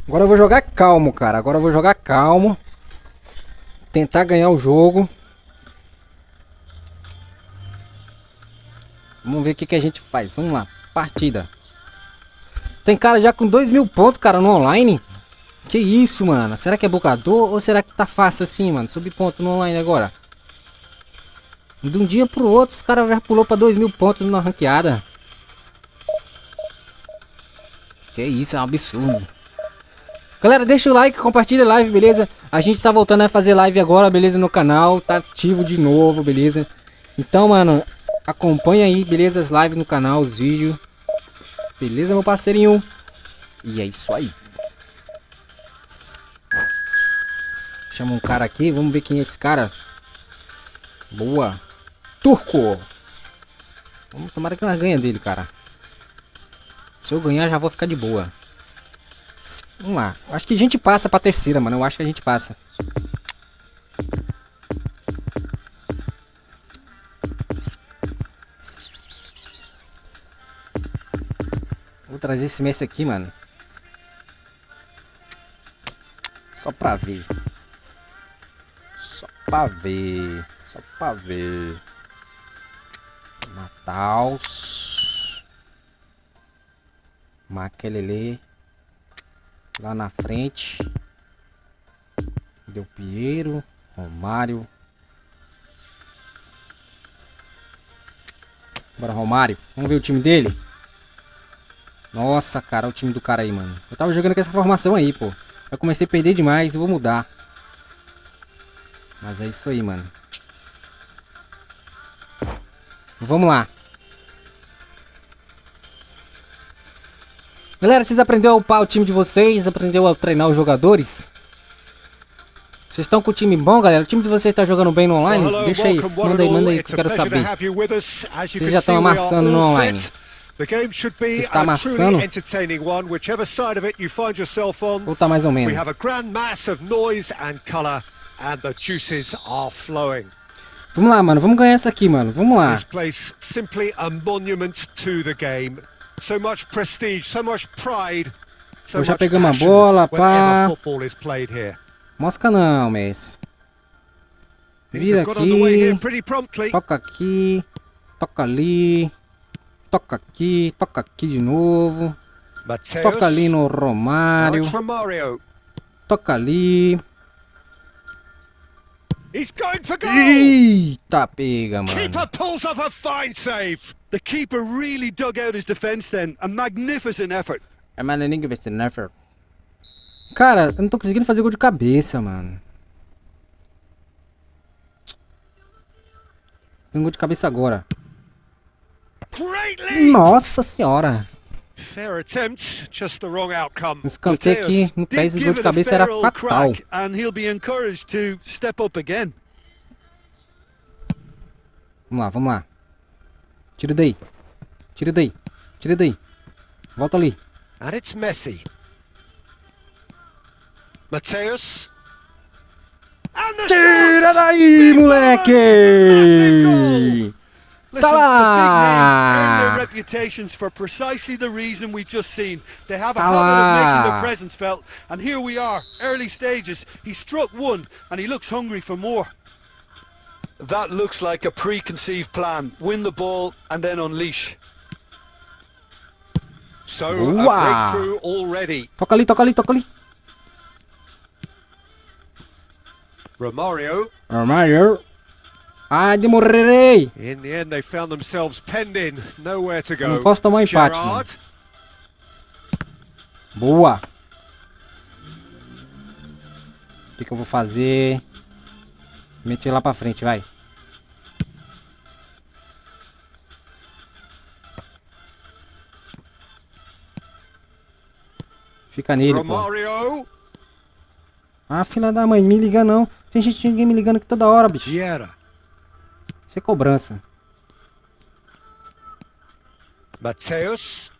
Agora eu vou jogar calmo, cara. Agora eu vou jogar calmo. Tentar ganhar o jogo. Vamos ver o que a gente faz. Vamos lá. Partida. Tem cara já com 2.000 pontos, cara, no online. Que isso, mano? Será que é bugador ou será que tá fácil assim, mano? Subir ponto no online agora. De um dia pro outro, os caras já pulou pra 2.000 pontos na ranqueada. Que isso, é um absurdo. Galera, deixa o like, compartilha a live, beleza? A gente tá voltando a fazer live agora, beleza? No canal, tá ativo de novo, beleza? Então, mano, acompanha aí, beleza? As lives no canal, os vídeos. Beleza, meu parceirinho? E é isso aí. Chama um cara aqui, vamos ver quem é esse cara. Boa. Turco. Vamos tomar que nós ganha dele, cara. Se eu ganhar, já vou ficar de boa. Vamos lá. Acho que a gente passa pra terceira, mano. Eu acho que a gente passa. Vou trazer esse Messi aqui, mano. Só pra ver. Só pra ver. Só pra ver. Mataus. Maquelele. Lá na frente. Del Piero. Romário. Bora, Romário. Vamos ver o time dele. Nossa, cara, o time do cara aí, mano. Eu tava jogando com essa formação aí, pô. Eu comecei a perder demais, eu vou mudar. Mas é isso aí, mano. Vamos lá. Galera, vocês aprenderam a upar o time de vocês? Aprenderam a treinar os jogadores? Vocês estão com o time bom, galera? O time de vocês tá jogando bem no online? Deixa aí, manda aí que eu quero saber. Vocês já estão amassando no online. Está amassando? Ou tá mais ou menos? Vamos lá, mano. Vamos ganhar essa aqui, mano. Vamos lá. Já pegamos a bola, pá. Mosca não, Messi. Vira aqui. Toca aqui. Toca ali. Toca aqui de novo. Toca ali no Romário. Toca ali. Eita, pega, mano. Keeper pulls off a fine save. The keeper really dug out his defense then. A magnificent effort. Cara, eu não tô conseguindo fazer gol de cabeça, mano. Fazer um gol de cabeça agora. Nossa senhora. Esse canteio aqui no pé, esse gol de cabeça era fatal. Vamos lá, vamos lá. Tira daí. Tira daí. Tira daí. Volta ali. And it's Messi. Mateus. Tira daí, moleque! Tá lá! Reputations for precisely the reason we've just seen. They have a Tá habit of making lá! their presence felt, and here we are, early stages. He struck one, and he looks hungry for more. That looks like a preconceived plan. Win the ball and then unleash. So Boa! a breakthrough already. Toca ali, toca ali, toca ali. Romario. Romário. Ai, de morrerei. In the end, they found themselves penned in, nowhere to Eu não go. posso tomar um empate, mano. Gerrard. Boa. O que eu vou fazer? Mete lá pra frente, vai. Fica nele, pô. Romario. Ah, filha da mãe, me liga não. Tem gente, ninguém me ligando aqui toda hora, bicho. Vieira. Isso é cobrança. Mateus.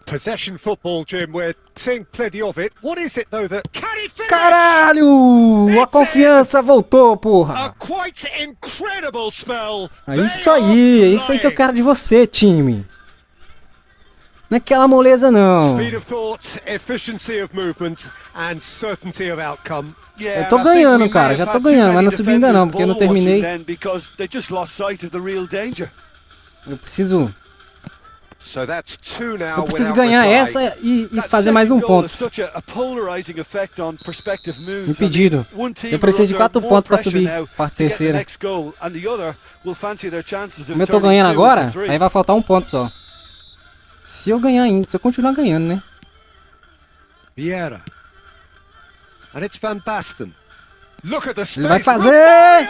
Possession football, Jim. We're seeing plenty of it. What is it, though, that... Can he finish? Caralho! A confiança voltou, A porra. quite incredible spell. É isso aí, é isso aí que eu quero de você, time. Não é aquela moleza, não. Speed of thought, efficiency of movement, and certainty of outcome. Eu tô ganhando, cara, já tô ganhando, mas não subi ainda não, porque eu não terminei. Eu preciso... Eu preciso ganhar essa e fazer mais um ponto. Impedido. Eu preciso de 4 pontos pra subir pra terceira. Como eu tô ganhando agora, aí vai faltar um ponto só. Se eu ganhar ainda, se eu continuar ganhando, né? Vieira. And it's Van Basten. Look at the space. Ele vai fazer!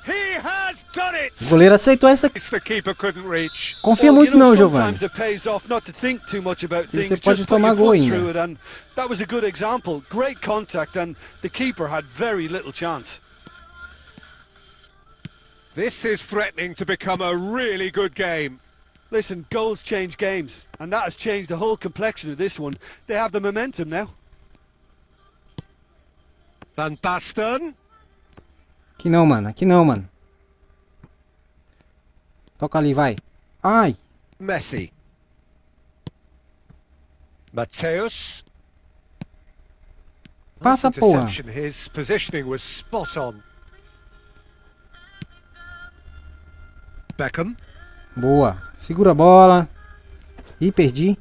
He has done it. O goleiro aceitou essa aqui. The keeper couldn't reach. Confia muito não, Giovanni. Você pode tomar gol ainda. That was a good example. Great contact and the keeper had very little chance. This is threatening to become a really good game. Listen, goals change games, and that has changed the whole complexion of this one. They have the momentum now. Van Basten. Aqui não, mano. Aqui não, mano. Toca ali, vai. Ai. Messi. Mateus. Passa, Nice porra. interception. His positioning was spot on. Beckham. Boa. Segura a bola. Ih, perdi.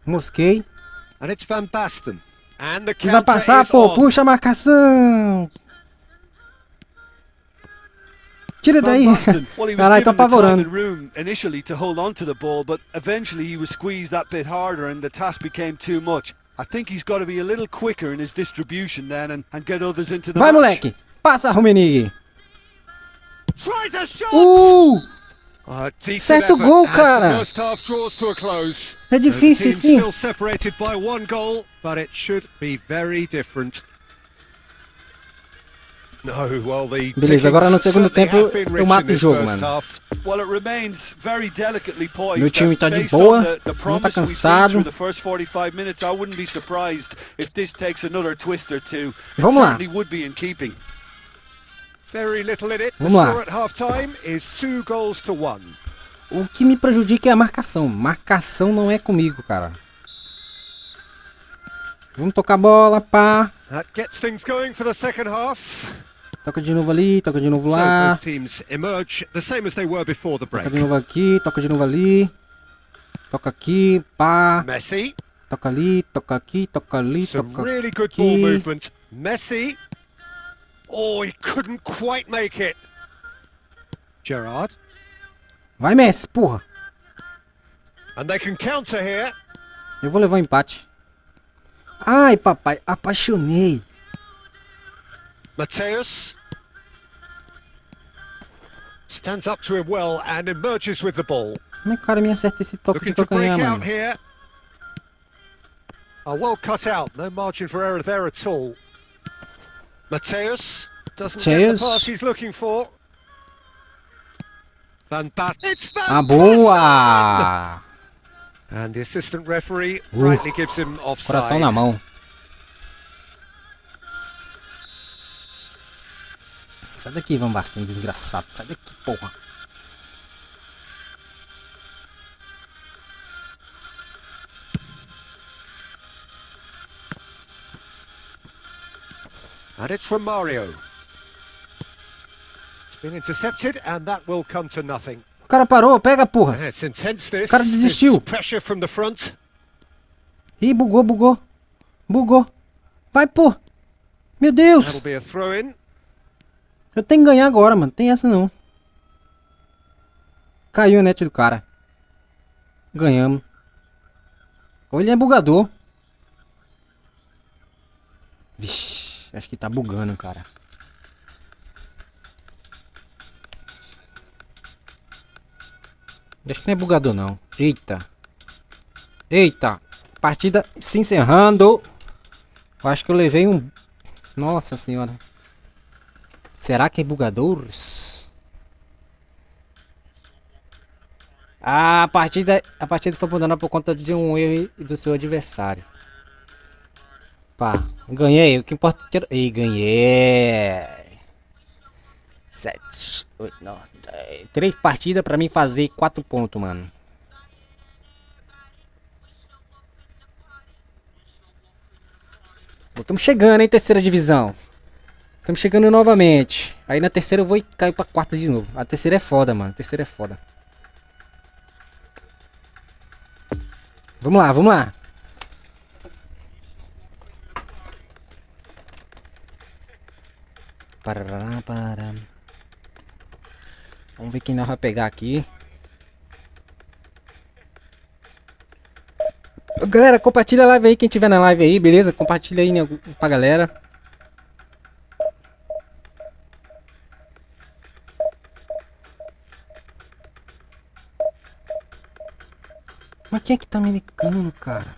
Mosquei. And it's Van Basten. And the E vai counter passar, is pô. on. Puxa a marcação. Tira Van daí. Basten, well, he was Caralho, tô given the time apavorando. and room initially to hold on to the ball, but eventually he was squeezed that bit harder and the task became too much. I think he's got to be a little quicker in his distribution then and get others into the Vai, match. moleque. Passa, Rumenig. Tries a shot. Decent Certo effort gol, as cara. the first half draws to a close. É difícil, The team sim. still separated by one goal, but it should be very different. No, well, the Beleza, agora no pickings segundo certainly tempo have been eu rich mato in o this jogo, first mano. half. Well, it remains very delicately poised. Meu time tá de Based boa, on the não tá promise we've seen cansado. through the first 45 minutes, I wouldn't be surprised if this takes another twist or two. It Vamos lá. certainly would be in keeping. Very little in it. The Vamos lá. score at half-time is 2-1. O que me prejudica é a marcação. Marcação não é comigo, cara. Vamos tocar a bola, pá. That gets things going for the second half. Toca de novo ali, toca de novo So lá. both teams emerge the same as they were before the break. Toca de novo aqui, toca de novo ali. Toca aqui, pá. Messi. Toca ali, toca aqui, toca ali, Some toca really good ball aqui. movement. Messi. Oh, he couldn't quite make it. Gerrard. Vai, Messi, porra. And they can counter here. Eu vou levar um empate. Ai, papai, apaixonei. Mateus. Stands up to him well and emerges with the ball. Como é que o cara me acerta esse toque de Looking to break calcanhar, out mano? here. Oh, well cut out. No margin for error there at all. Mateus doesn't get the Mateus. pass he's looking for. Van Basten. It's Van Ah, Basten! boa! And the assistant referee rightly gives him Coração na offside. mão. Sai daqui, Van Basten, desgraçado. Sai daqui, porra. And it's from Mario. It's been intercepted and that will come to nothing. O cara parou, pega, porra. Yeah, it's intense this. O cara desistiu. There's pressure from the front. Ih, bugou, bugou. Bugou. Vai, pô. Meu Deus. That'll be a throw-in. Eu tenho que ganhar agora, mano. Tem essa não. Caiu a net do cara. Ganhamos. Ou ele é bugador. Vixe, acho que tá bugando, cara. Acho que não é bugador, não. Eita. Eita. Partida se encerrando. Eu acho que eu levei um... Nossa senhora. Será que é bugadores? A partida foi abandonada por conta de um erro do seu adversário. Pá, ganhei. O que importa é que... Ih, ganhei. 7, 8, 9, 10. 3 partidas pra mim fazer 4 pontos, mano. Estamos chegando, hein, terceira divisão. Estamos chegando novamente. Aí na terceira eu vou e caio pra quarta de novo. A terceira é foda, mano. A terceira é foda. Vamos lá, vamos lá. Parará. Vamos ver quem nós vai pegar aqui. Galera, compartilha a live aí, quem tiver na live aí, beleza? Compartilha aí, né, pra galera. Mas quem é que tá me ligando, cara?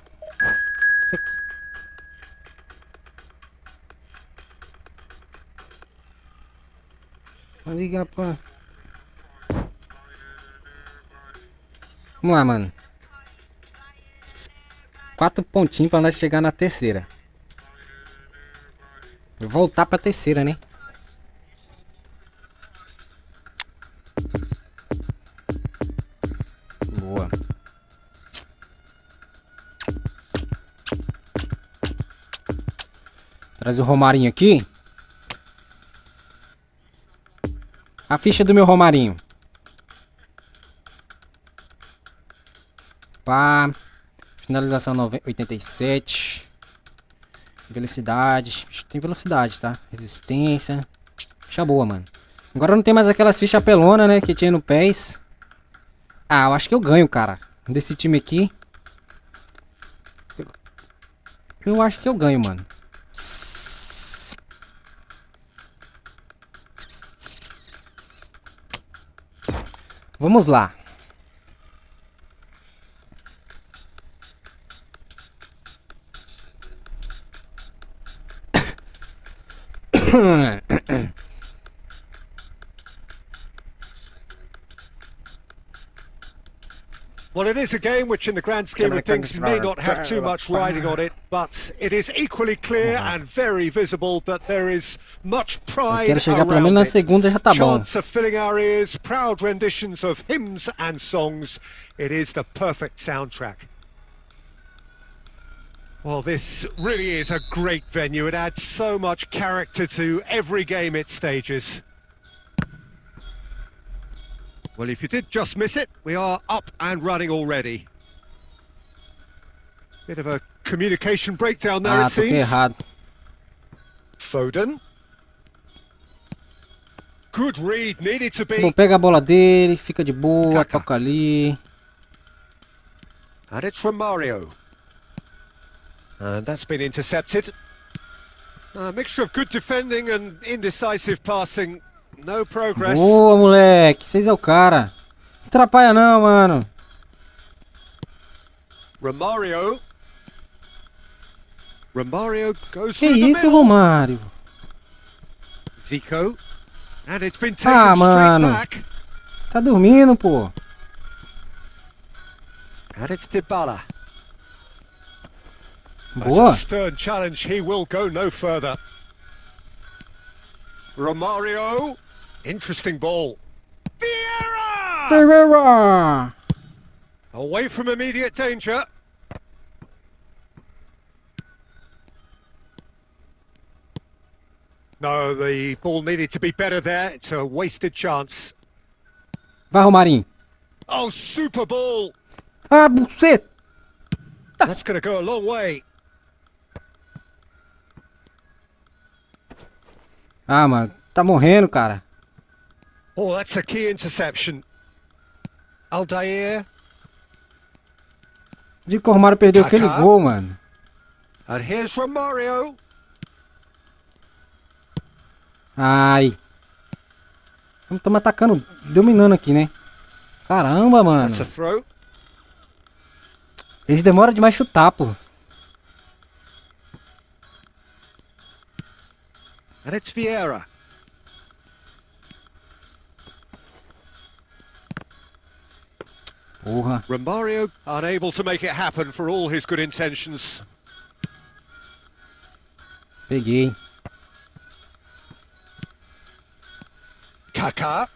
Vou ligar pra... Vamos lá, mano. 4 pontinhos pra nós chegar na terceira. Voltar pra terceira, né? Boa. Traz o Romarinho aqui. A ficha do meu Romarinho. Pá. Finalização 87. Velocidade. Tem velocidade, tá? Resistência. Ficha boa, mano. Agora não tem mais aquelas fichas pelona, né? Que tinha no PES. Ah, eu acho que eu ganho, cara. Desse time aqui. Eu acho que eu ganho, mano. Vamos lá. Well, it is a game which, in the grand scheme of things, may not have too much riding on it, but it is equally clear and very visible that there is much pride quero chegar pelo menos na segunda, já tá bom. Chants are filling our ears, proud renditions of hymns and songs. It is the perfect soundtrack. Well, this really is a great venue. It adds so much character to every game it stages. Well, if you did just miss it, we are up and running already. Bit of a communication breakdown there, it toquei seems. errado. Foden. Good read, needed to be. Bom, pega a bola dele, fica de boa, Kaká. toca ali. And it's from Mario. And that's been intercepted. A mixture of good defending and indecisive passing. No progress. Boa, moleque. Vocês é o cara. Não atrapalha não, mano. Romario. Romario goes Que through the isso, middle. Romário? Zico. And it's been taken straight mano. back. Tá dormindo, pô. And it's Dybala. Boa. That's a stern challenge. He will go no further. Romario. Interesting ball. Vieira! Primeira. Away from immediate danger. No, the ball needed to be better there. It's a wasted chance. Vai, Romarinho. Oh, super ball. Ah, buceta. That's going to go a long way. Ah, mano. Tá morrendo, cara. Oh, that's a key interception. Aldair. Digo que o Romário perdeu Kaká. aquele gol, mano. And here's Romario. Ai. Estamos atacando, dominando aqui, né? Caramba, mano. That's a throw. Eles demoram demais a chutar, pô. And it's Vieira. Porra. Romario unable to make it happen for all his good intentions. Peguei. Kaká.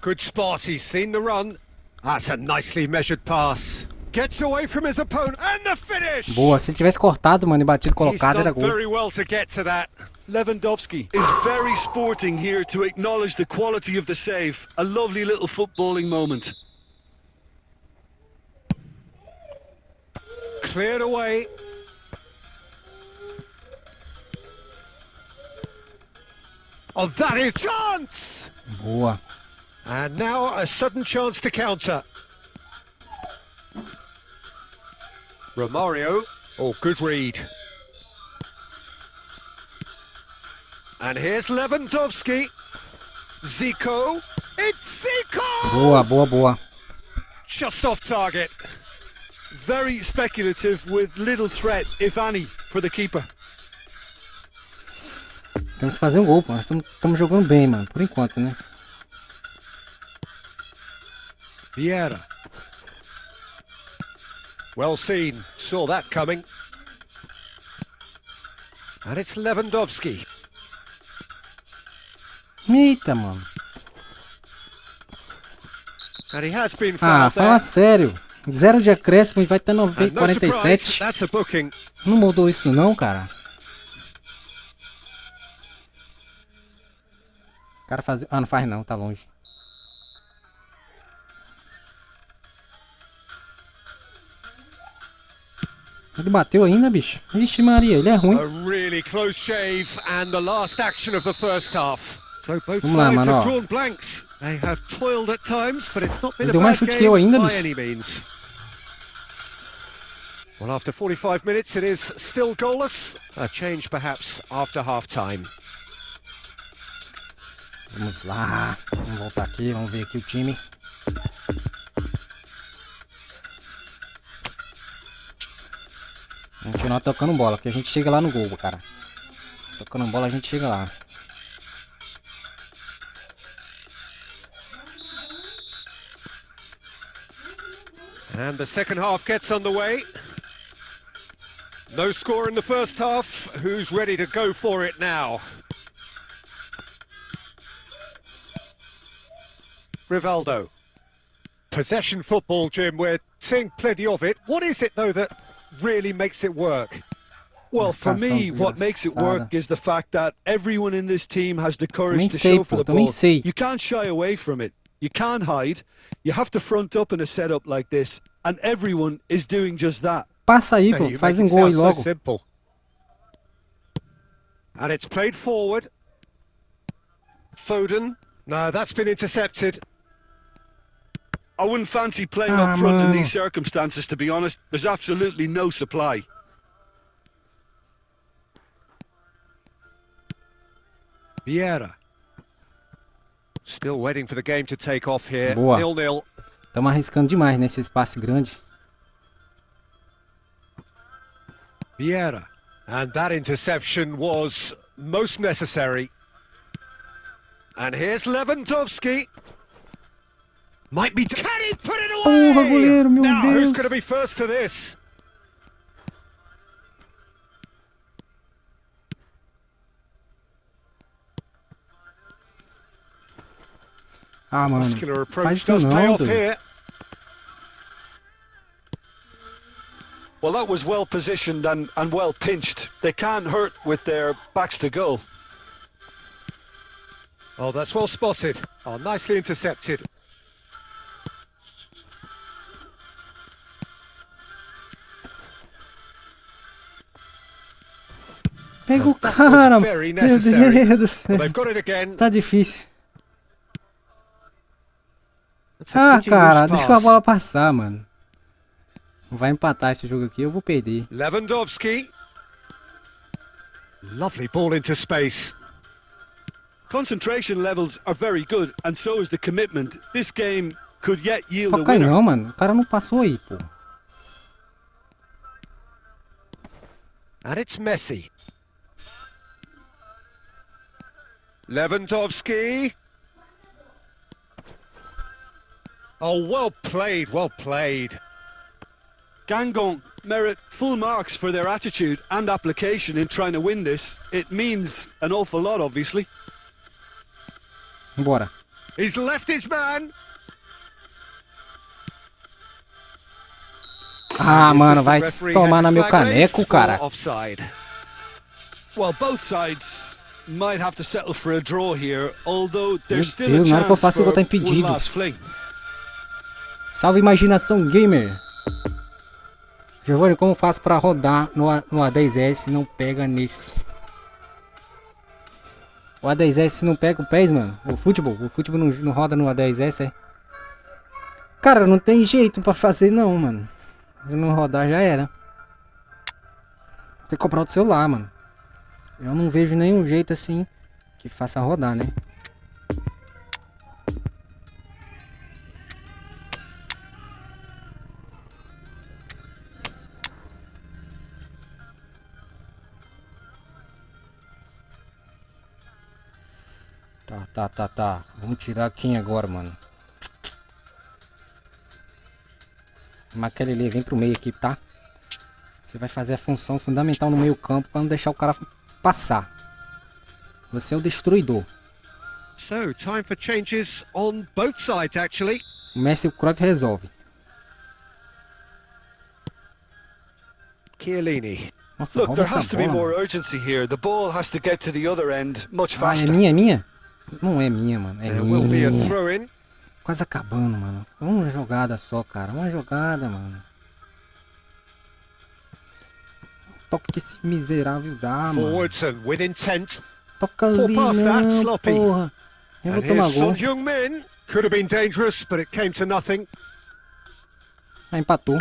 Good spot, he's seen the run. That's a nicely measured pass. Gets away from his opponent and the finish! Boa, se ele tivesse cortado, mano, e batido He's colocado, era done gol. very well to get to that. Lewandowski is very sporting here to acknowledge the quality of the save. A lovely little footballing moment. Cleared away. Oh, that is chance! Boa. And now a sudden chance to counter. Romario. Oh, good read. And here's Lewandowski. Zico. It's Zico! Boa, boa, boa. Just off target. Very speculative with little threat, if any, for the keeper. Temos que fazer um gol, pô. Nós estamos jogando bem, mano. Por enquanto, né? Vieira. Well seen. Saw that coming. And it's Lewandowski. Eita, mano. And he has been Ah, fouled fala there. sério. 0 de acréscimo e vai estar And no surprise, 47. that's a booking. Não mudou isso não, cara. O cara faz... Ah, não faz não, tá longe. Ele bateu ainda, bicho. Vixe Maria, ele é ruim. A really close shave and the last action of the first half. So both Vamos lá, sides mano, ó. have drawn blanks. They have toiled at times, but it's not been Ele a deu mais bad chute que eu ainda, game by bicho. any means. Well, after 45 minutes, it is still goalless. A change perhaps after half-time. Vamos lá. Vamos voltar aqui, vamos ver aqui o time. Vamos continuar tocando bola, porque a gente chega lá no gol, cara. Tocando bola a gente chega lá. And the second half gets underway. No score in the first half. Who's ready to go for it now? Rivaldo. Possession football, Jim. We're seeing plenty of it. What is it, though, that really makes it work? Well, for me, what makes it work is the fact that everyone in this team has the courage to show for the ball. You can't shy away from it. You can't hide. You have to front up in a setup like this, and everyone is doing just that. Passa aí, pô. Faz um gol aí logo. So simple. And it's played forward. Foden. No, that's been intercepted. I wouldn't fancy playing up front in these circumstances, to be honest. There's absolutely no supply. Vieira. Still waiting for the game to take off here. Boa. 0-0. Estamos arriscando demais nesse espaço grande. Vieira. And that interception was most necessary. And here's Lewandowski. Might be... Can he put it away? Porra, goleiro, meu Now, Deus. who's going to be first to this? Ah, mano. Muscular Faz approach isso does pay não, off doido. here. Well, that was well positioned and well pinched. They can't hurt with their backs to goal. Oh, that's well spotted. Oh, nicely intercepted. Pega o That cara, was very meu necessary. Deus do Well, céu. they've got it again. Tá difícil. That's a Ah, pretty cara, loose deixa a pass. bola passar, mano. Vai empatar esse jogo aqui, eu vou perder. Lewandowski. Lovely ball into space. Concentration levels are very good, and so is the commitment. This game could yet yield a Toca aí winner. não, mano. O cara não passou aí, pô. And it's Messi. Lewandowski. Oh, well played, well played. Gangon merit full marks for their attitude and application in trying to win this. It means an awful lot, obviously. Bora. He's left his man. Ah, mano, Assistant vai referee tomar has na his meu flag raised caneco, for cara. Offside. Well, both sides might have to settle for a draw here, although there's still Deus, a na hora que eu chance faço, eu vou for estar one impedido. last fling. Salve imaginação gamer. Giovanni, como faço pra rodar no A10S e não pega nesse? O A10S não pega o pés, mano? O futebol não roda no A10S, é? Cara, não tem jeito pra fazer não, mano. Se não rodar já era. Tem que comprar outro celular, mano. Eu não vejo nenhum jeito assim que faça rodar, né? Tá. Vamos tirar quem agora, mano? Maquelele, vem pro meio aqui, tá? Você vai fazer a função fundamental no meio campo pra não deixar o cara passar. Você é o destruidor. So, time for changes on both sides, actually. O Messi e o Cruyff resolve. Chiellini. Nossa, Look, rouba there has essa to be bola, more mano. urgency here. The ball has to get to the other end much Ah, faster. é minha? Não é minha, mano. É There will be a minha. throw-in. Quase acabando, mano. Uma jogada só, cara. Uma jogada, mano. Toque que esse miserável dá, mano. Forwardson with intent. Toca ali, past that, não, sloppy. porra. Eu vou And tomar here's gol. Son Heung-min. Could have been dangerous, but it came to nothing. Ah, empatou.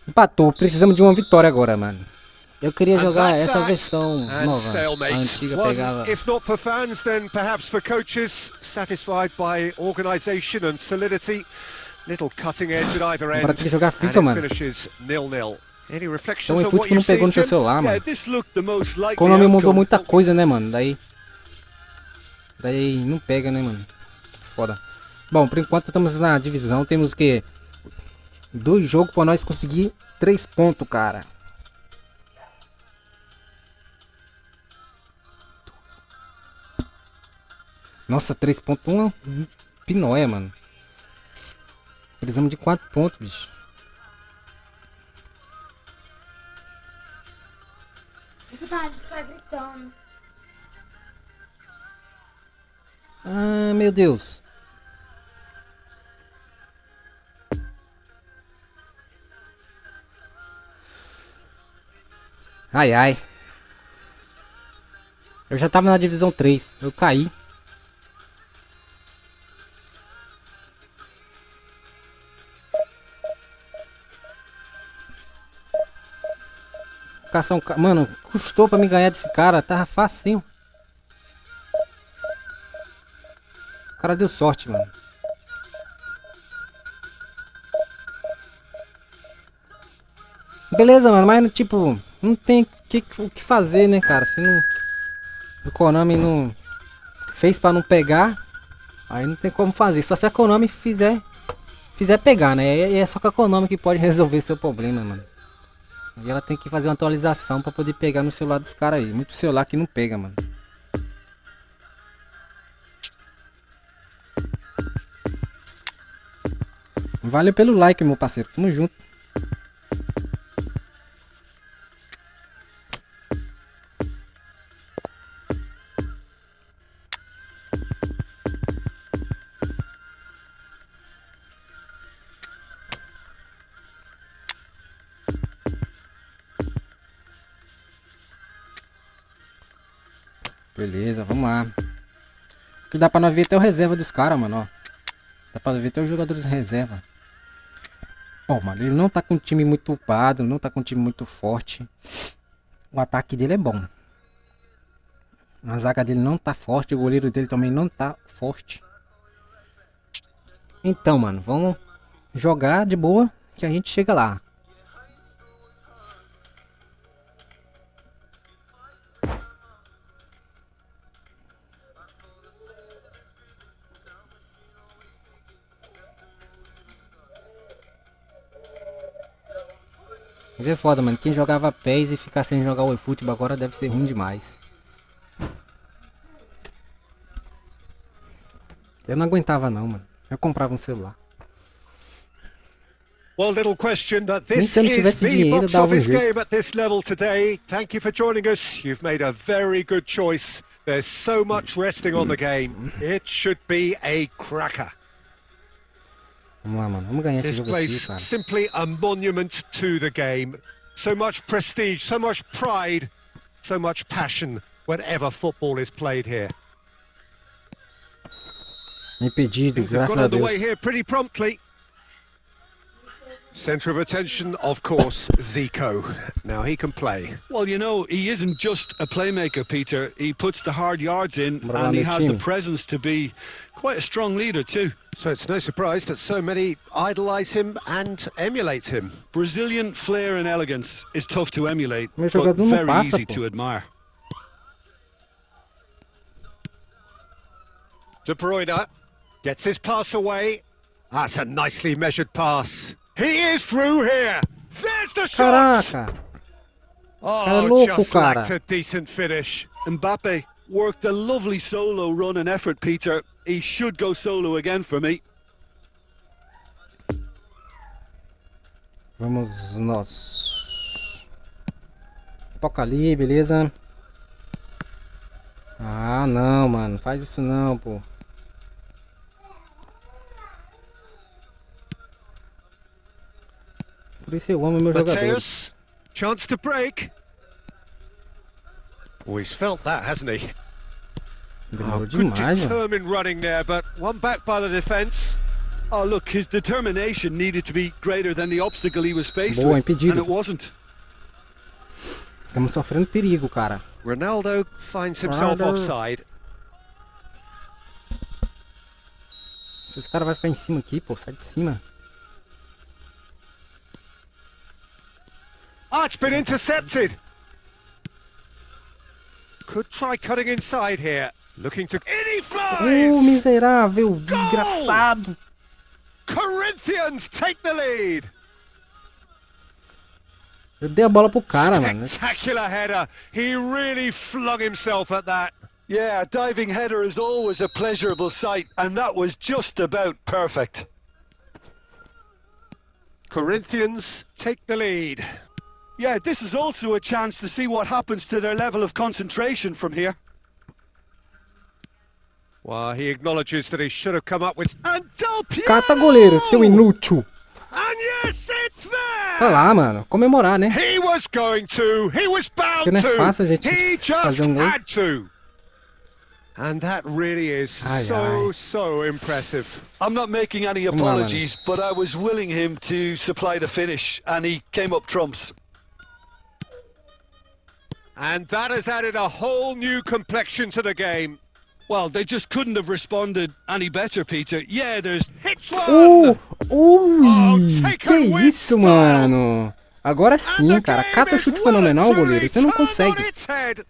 Empatou. Precisamos de uma vitória agora, mano. Eu queria jogar that's essa that. versão And nova. A stalemate. antiga One, pegava. if not for fans, then perhaps for coaches, satisfied by organisation and solidity. Little cutting edge at either end. Agora tem que jogar And FIFA, it mano. finishes 0-0. Any Então reflections o on eFoot what que não you've seen, pegou no seu Jim? celular, Yeah, mano. this looked the most likely Konami mudou outcome. muita coisa, né, mano? Daí não pega, né, mano? Foda. Bom, por enquanto estamos na divisão. Temos que 2 jogos pra nós conseguir 3 pontos, cara. Nossa, 3 pontos, uma pinóia, mano. Precisamos de 4 pontos, bicho. Tá gritando. Ah, meu Deus. Ai. Eu já tava na divisão 3. Eu caí. Mano, custou pra me ganhar desse cara. Tava facinho. O cara deu sorte, mano. Beleza, mano, mas tipo, não tem o que fazer, né, cara? Se não, o Konami não fez pra não pegar, aí não tem como fazer. Só se a Konami fizer pegar, né? E é só com a Konami que pode resolver seu problema, mano. E ela tem que fazer uma atualização pra poder pegar no celular dos caras aí. Muito celular que não pega, mano. Valeu pelo like, meu parceiro. Tamo junto. Beleza, vamos lá. Aqui dá pra nós ver até o reserva dos caras, mano, ó. Dá pra ver até os jogadores reserva. Ó, mano, ele não tá com um time muito upado, não tá com um time muito forte. O ataque dele é bom. A zaga dele não tá forte, o goleiro dele também não tá forte. Então, mano, vamos jogar de boa que a gente chega lá. Mas é foda, mano. Quem jogava PES e ficar sem jogar o eFootball agora deve ser ruim demais. Eu não aguentava não, mano. Eu comprava um celular. Well, little question that Nem this se eu não is tivesse the dinheiro, box dava um office jeito. game at this level today. Thank you for joining us. You've made a very good choice. There's so much resting on the game. It should be a cracker. Vamos lá, mano. Vamos ganhar esse This jogo aqui, place cara. simply a monument to the game. So much prestige, so much pride, so much passion whenever football is played here. Impedido, Things have graças got a underway Deus. here pretty promptly. Centre of attention, of course, Zico. Now he can play. Well, you know, he isn't just a playmaker, Peter. He puts the hard yards in, Bora lá, and he meu has the time. presence to be quite a strong leader too. So it's no surprise that so many idolise him and emulate him. Brazilian flair and elegance is tough to emulate, Meu but jogador não very passa, easy pô. to admire. De Bruyne gets his pass away. That's a nicely measured pass. He is through here. There's the shot. Caraca. Oh, louco, just lacked cara. a decent finish. Mbappe worked a lovely solo run and effort, Peter. He should go solo again for me. Vamos nós. Toca ali, beleza. Ah, não, mano. Faz isso não, pô. Por isso eu amo meus jogadores. Mateus, chance to break. Oh, he's felt that, hasn't he? Demorou Good demais, mano. determined running there, but one back by the defence. Oh, look, his determination needed to be greater than the obstacle he was faced Boa, with, impedido. and it wasn't. Estamos sofrendo perigo, cara. Ronaldo finds himself Ronaldo. offside. Esse cara vai ficar em cima aqui, pô. Sai de cima. Ah, it's been intercepted. Could try cutting inside here. Looking to... In he flies! Miserável, desgraçado. Corinthians take the lead. Eu dei a bola pro cara, mano. Spectacular header. He really flung himself at that. Yeah, a diving header is always a pleasurable sight, and that was just about perfect. Corinthians take the lead. Yeah, this is also a chance to see what happens to their level of concentration from here. Well, he acknowledges that he should have come up with... And Del Piero! Cata goleiro, seu inútil. And yes, it's there! Vai lá, mano. Comemorar, né? He was going to. He was bound Porque não é to. fácil a gente He just fazer gol. had to. And that really is Ai, so impressive. I'm not making any Come on, apologies, but I was willing him to supply the finish, and he came up trumps. And that has added a whole new complexion to the game. Well, they just couldn't have responded any better, Peter. Yeah, there's... Hits one! Ui, take que it with isso, style. mano. Agora And sim, the cara. game Cata o is chute well fenomenal, and goleiro. Você não truly turned on consegue. its head.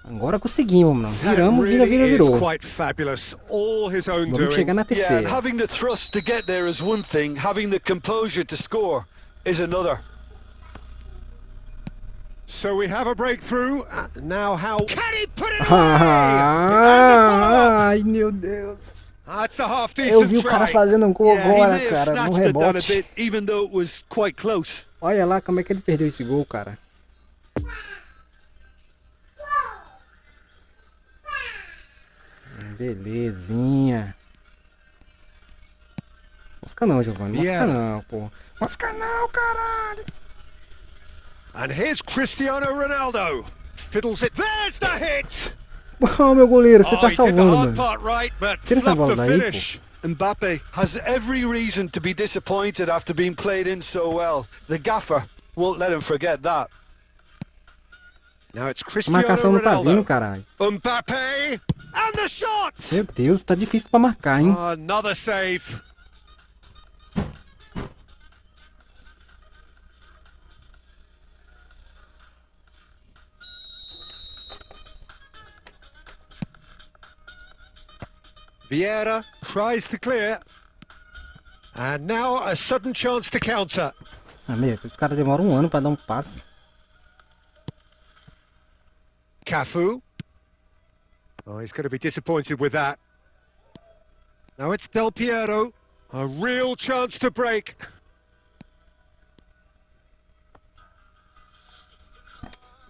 Agora conseguimos, mano. That Viramos, really is virou. quite fabulous. All his own Vamos chegar doing. na Yeah, and terceira. having the thrust to get there is one thing. Having the composure to score is another. So we have a breakthrough. Now how can he put it away? Ai, meu Deus. That's a half Eu decent vi o cara try. fazendo um gol Yeah, he agora, may have cara, no snatched it down a rebote. bit, even though it was quite close. Olha lá como é que ele perdeu esse gol, cara. Belezinha. Mosca não, Giovanni. Mosca Yeah. não, pô. Mosca não, caralho. And here's Cristiano Ronaldo. Fiddles it. There's the hit. Oh, meu goleiro, você Oh, tá he did the salvando, hard mano. part right, but Tira essa fluffed bola the daí, pô. finish. Mbappe has every reason to be disappointed after being played in so well. The gaffer won't let him forget that. Now it's A Cristiano marcação não tá vindo, Ronaldo. caralho. Mbappe and the shot. Meu Deus, tá difícil pra marcar, hein? Another save. Vieira tries to clear. And now a sudden chance to counter. Ah, meu, os caras demoram um ano pra dar um passe. Cafu. Oh, he's going to be disappointed with that. Now it's Del Piero. A real chance to break.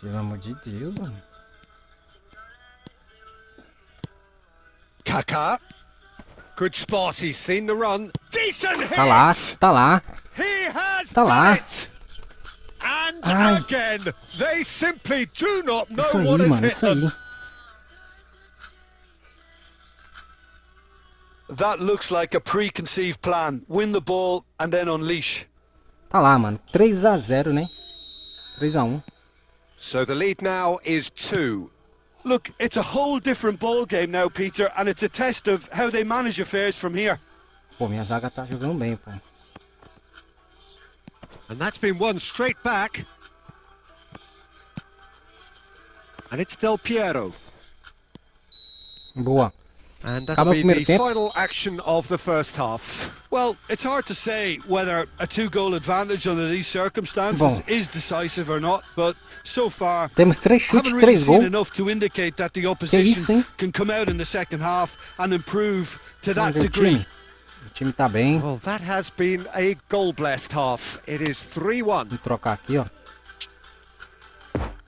Pelo amor de Deus, mano. Kaká. Good spot. He's seen the run. Decent hit. Tá lá, tá lá. He has Tá lá. done it. And Ai. again, they simply do not know Isso what aí, has mano, hit isso aí. them. That looks like a preconceived plan. Win the ball and then unleash. Tá lá, mano. 3-0, né? 3-1. So the lead now is 2. Look, it's a whole different ball game now, Peter, and it's a test of how they manage affairs from here. Pô, minha zaga tá jogando bem, pô. And that's been won straight back. And it's Del Piero. Boa. And that'll Acaba o be primeiro the tempo. final action of the first half. Well, it's hard to say whether a 2-goal advantage under these circumstances Bom. is decisive or not, but so far Temos 3 I chutes, haven't really 3 seen gols. enough to indicate that the isso, opposition hein? can come out in the second half and improve to Vamos that ver o degree. time. O time tá bem. Well, that has been a goal-blessed half. It is 3-1. Vou trocar aqui, ó.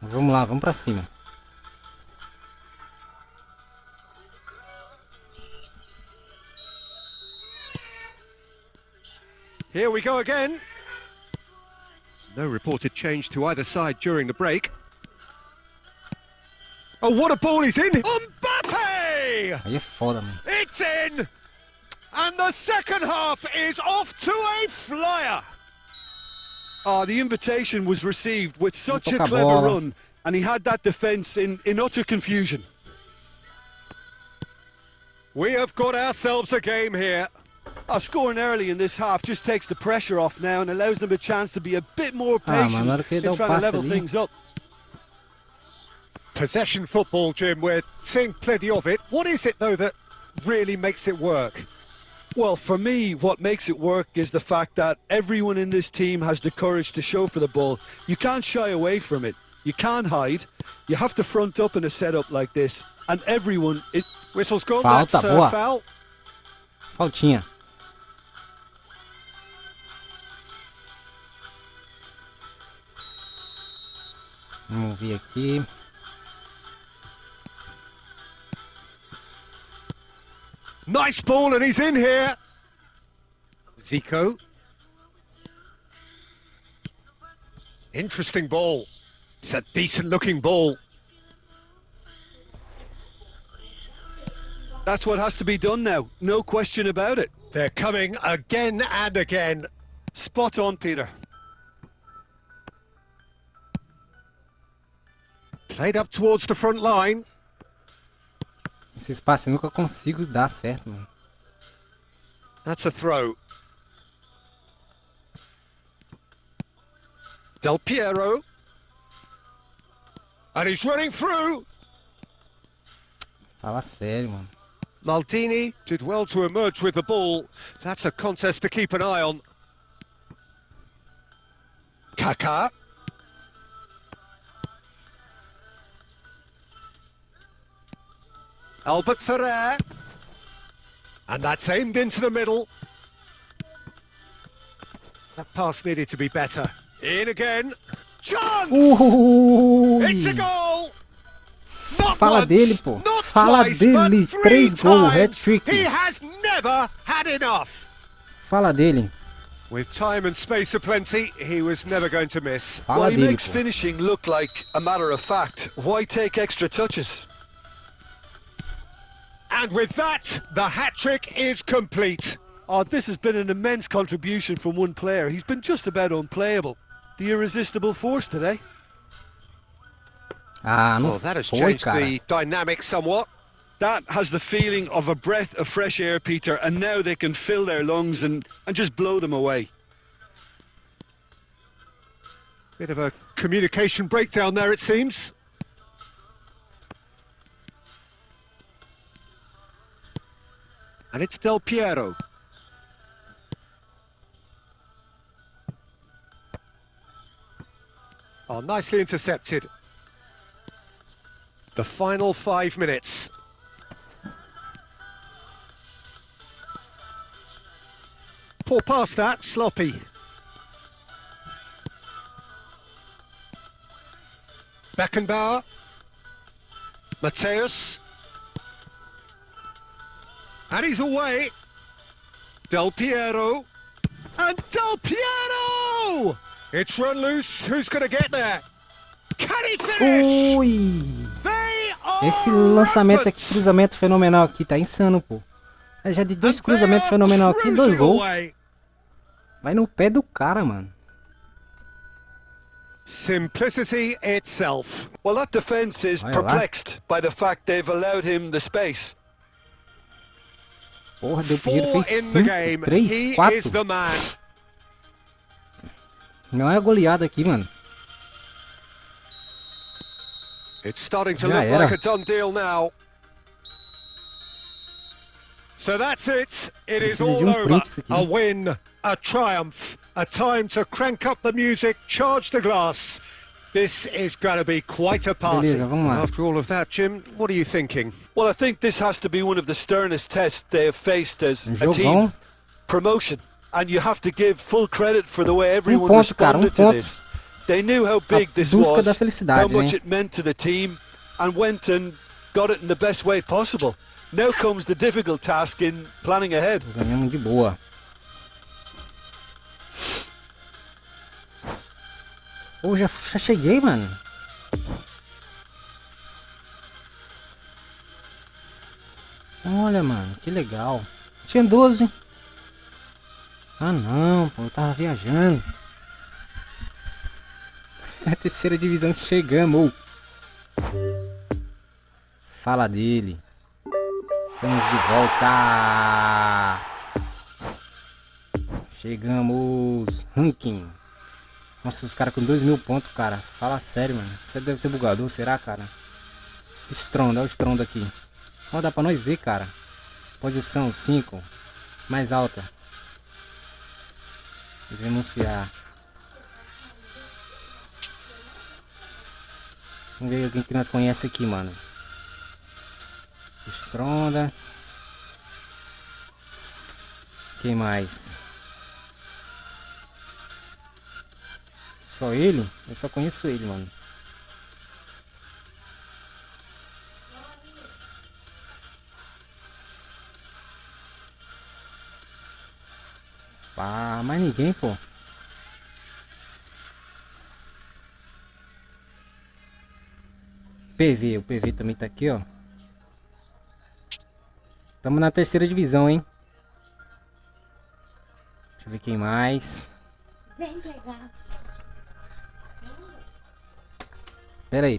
Vamos lá, vamos pra cima. Here we go again. No reported change to either side during the break. Oh, what a ball he's in! Mbappe! Aí é foda, mano. It's in! And the second half is off to a flyer! The invitation was received with such a toca a clever bola. run, and he had that defence in utter confusion. We have got ourselves a game here. Scoring early in this half just takes the pressure off now and allows them a chance to be a bit more patient mano, na hora que ele dá in o trying to passe level ali. things up. Possession football, Jim, we're seeing plenty of it. What is it, though, that really makes it work? Well, for me, what makes it work is the fact that everyone in this team has the courage to show for the ball. You can't shy away from it. You can't hide. You have to front up in a setup like this. And everyone... Whistle's gone, Falta, that's boa. foul. Faltinha. Vamos ver aqui. Nice ball, and he's in here. Zico. Interesting ball. It's a decent-looking ball. That's what has to be done now. No question about it. They're coming again and again. Spot on, Peter. Played up towards the front line. Esse espaço eu nunca consigo dar certo, mano. That's a throw. Del Piero. And he's running through. Fala sério, mano. Maldini did well to emerge with the ball. That's a contest to keep an eye on. Kaká. Albert Ferrer. And that's aimed into the middle. That pass needed to be better. In again. Chance! It's a goal! Not Fala once, dele, pô. not Fala twice, dele. but 3 3 gols, times. hat-trick. He has never had enough. Fala dele. With time and space aplenty, he was never going to miss. Fala Well, he dele, makes pô. finishing look like a matter of fact. Why take extra touches? And with that, the hat-trick is complete. This has been an immense contribution from one player. He's been just about unplayable. The irresistible force today. Ah, não Well, that has foi, changed cara. the dynamic somewhat. That has the feeling of a breath of fresh air, Peter, and now they can fill their lungs and just blow them away. Bit of a communication breakdown there, it seems. And it's Del Piero. Oh, nicely intercepted. The final 5 minutes. Poor pass that, sloppy. Beckenbauer. Mateus. And he's away. Del Piero. And Del Piero! It's run loose. Who's going to get there? Can he finish? Ui! They are Esse lançamento aqui, rampant. cruzamento fenomenal aqui, tá insano, pô. É já de 2 And they cruzamentos are fenomenal aqui, 2 cruising gols. away. Vai no pé do cara, mano. Simplicity itself. Well, that defence is Olha lá. perplexed by the fact they've allowed him the space. Porra, deu primeiro, 4 fez in the 5, game. 3, He 4. is the man. Não é goleada aqui, mano. It's starting to Já look era. like a done deal now. So that's it. It is Precisa de all um over. print isso aqui, A né? win, a triumph, a time to crank up the music, charge the glass. This is going to be quite a party. Beleza, vamos lá. After all of that, Jim, what are you thinking? Well, I think this has to be one of the sternest tests they have faced as a Jogão. team. Promotion. And you have to give full credit for the way everyone ponto, cara, responded to ponto. this. They knew how big this busca was, da felicidade, how much né? it meant to the team, and went and got it in the best way possible. Now comes the difficult task in planning ahead. Ganhamos de boa. Pô, já cheguei, mano. Olha, mano, que legal. Tinha 12. Ah, não, pô, eu tava viajando. A terceira divisão chegamos. Fala dele. Estamos de volta. Chegamos. Ranking. Nossa, os caras com 2.000 pontos, cara. Fala sério, mano. Você deve ser bugador, será, cara? Estrondo, olha o estrondo aqui. Ó, dá pra nós ver, cara. Posição 5. Mais alta. Denunciar. Vamos ver alguém que nós conhece aqui, mano. Estronda. Quem mais? Só ele? Eu só conheço ele, mano. Ah, mais ninguém, pô. PV, o PV também tá aqui, ó. Tamo na terceira divisão, hein? Deixa eu ver quem mais. Vem pegar. Peraí.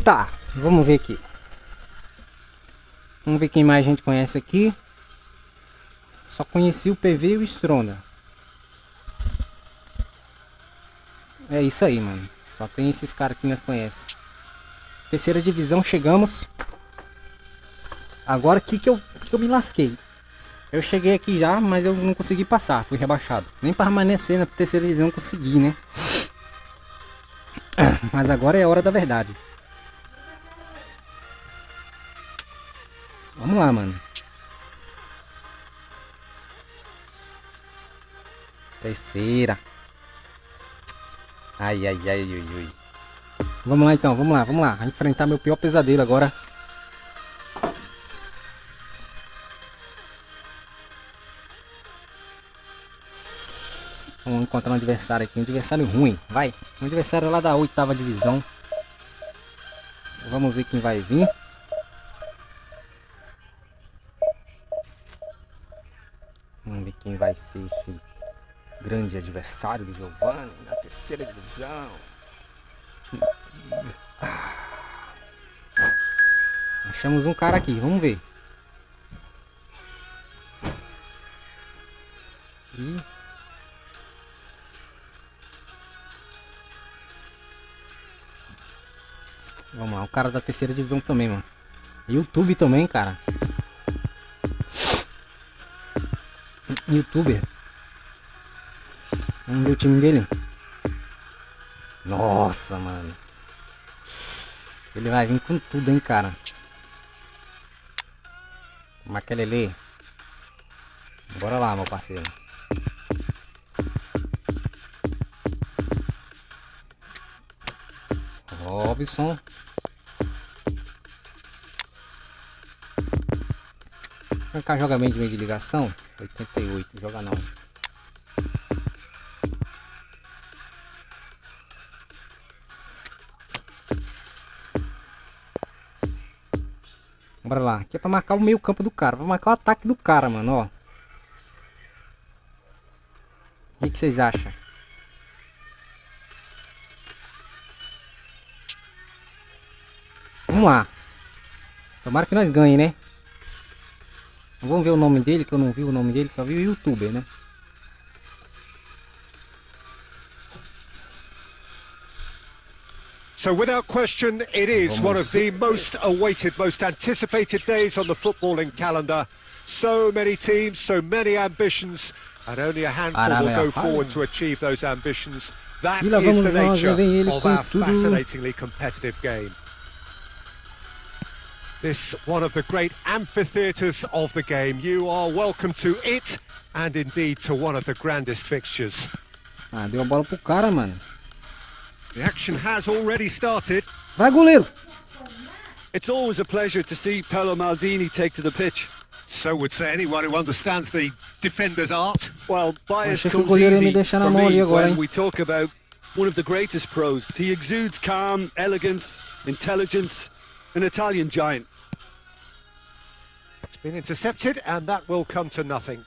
Tá, vamos ver aqui. Vamos ver quem mais a gente conhece aqui. Só conheci o PV e o Stronda. É isso aí, mano. Só tem esses caras que nós conhecemos. Terceira divisão, chegamos. Agora que eu me lasquei. Eu cheguei aqui já, mas eu não consegui passar. Fui rebaixado. Nem permanecer na terceira divisão consegui, né? Mas agora é a hora da verdade. Vamos lá, mano. Terceira. Ai. Vamos lá então, vamos lá. Enfrentar meu pior pesadelo agora. Vamos encontrar um adversário aqui, um adversário ruim, vai. Um adversário lá da 8ª divisão. Vamos ver quem vai vir. Vamos ver quem vai ser esse grande adversário do Giovanni na terceira divisão. Achamos um cara aqui, vamos ver. Vamos lá, o cara da terceira divisão também, mano. YouTube também, cara. YouTuber. Vamos ver o time dele. Nossa, mano. Ele vai vir com tudo, hein, cara. Maquelele. Bora lá, meu parceiro. Robson. Vem cá, joga bem de meio de ligação. 88, joga não. Bora lá. Aqui é pra marcar o meio campo do cara. Pra marcar o ataque do cara, mano, ó. O que vocês acham? Vamos lá. Tomara que nós ganhem, né? Vamos ver o nome dele, que eu não vi o nome dele, só vi o youtuber, né? So without question, it is one of the most awaited, most anticipated days on the footballing calendar. So many teams, so many ambitions, and only a handful will go forward to achieve those ambitions. That is the nature of our fascinatingly competitive game. This one of the great amphitheatres of the game. You are welcome to it, and indeed to one of the grandest fixtures. Ah, deu a bola pro cara, mano. The action has already started. Vai, goleiro! It's always a pleasure to see Paolo Maldini take to the pitch. So would say anyone who understands the defender's art. Well, bias Achei que o comes goleiro ia me easy deixar na for mão ali me agora, when hein? we talk about one of the greatest pros. He exudes calm, elegance, intelligence, an Italian giant. It's been intercepted, and that will come to nothing.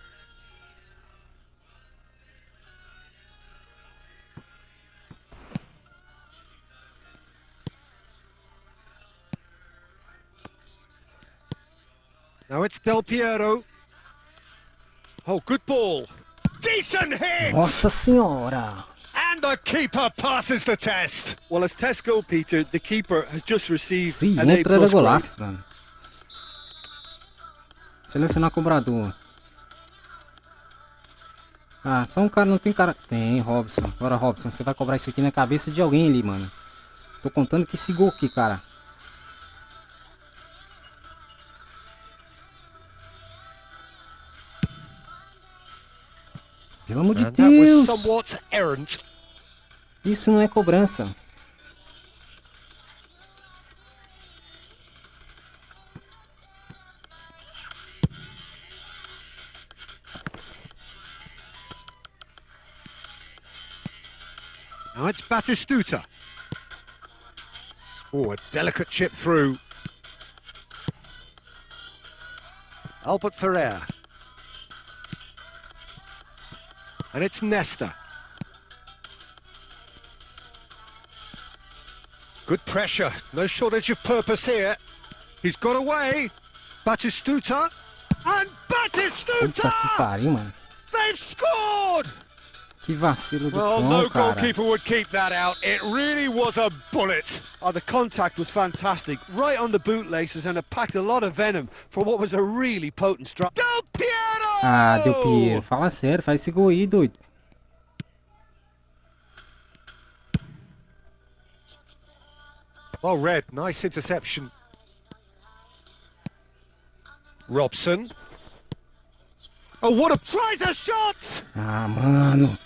Now it's Del Piero. Oh, good ball. Decent hit! Nossa senhora! And the keeper passes the test. Well, as tests go, Peter, the keeper has just received Se an A+ entra era grade. golaço, mano. Selecionar cobrador. Ah, só um cara, não tem cara... Tem, Robson. Agora, Robson, você vai cobrar isso aqui na cabeça de alguém ali, mano. Tô contando que esse gol aqui, cara. Pelo amor de And that was Deus! somewhat errant. Isso não é cobrança. Now it's Batistuta. Oh, a delicate chip through. Albert Ferrer. And it's Nesta. Good pressure. No shortage of purpose here. He's got away. Batistuta. And Puta que Batistuta! pariu, mano. They've scored! Que vacilo do Well, cão, no cara. goalkeeper would keep that out. It really was a bullet. Oh, the contact was fantastic, right on the bootlaces, and it packed a lot of venom for what was a really potent strike. Del Piero! Ah, Del Piero. Fala sério, faz esse gol aí, doido. Well read, nice interception. Robson. Oh, what a... Tries a shot! Ah, mano.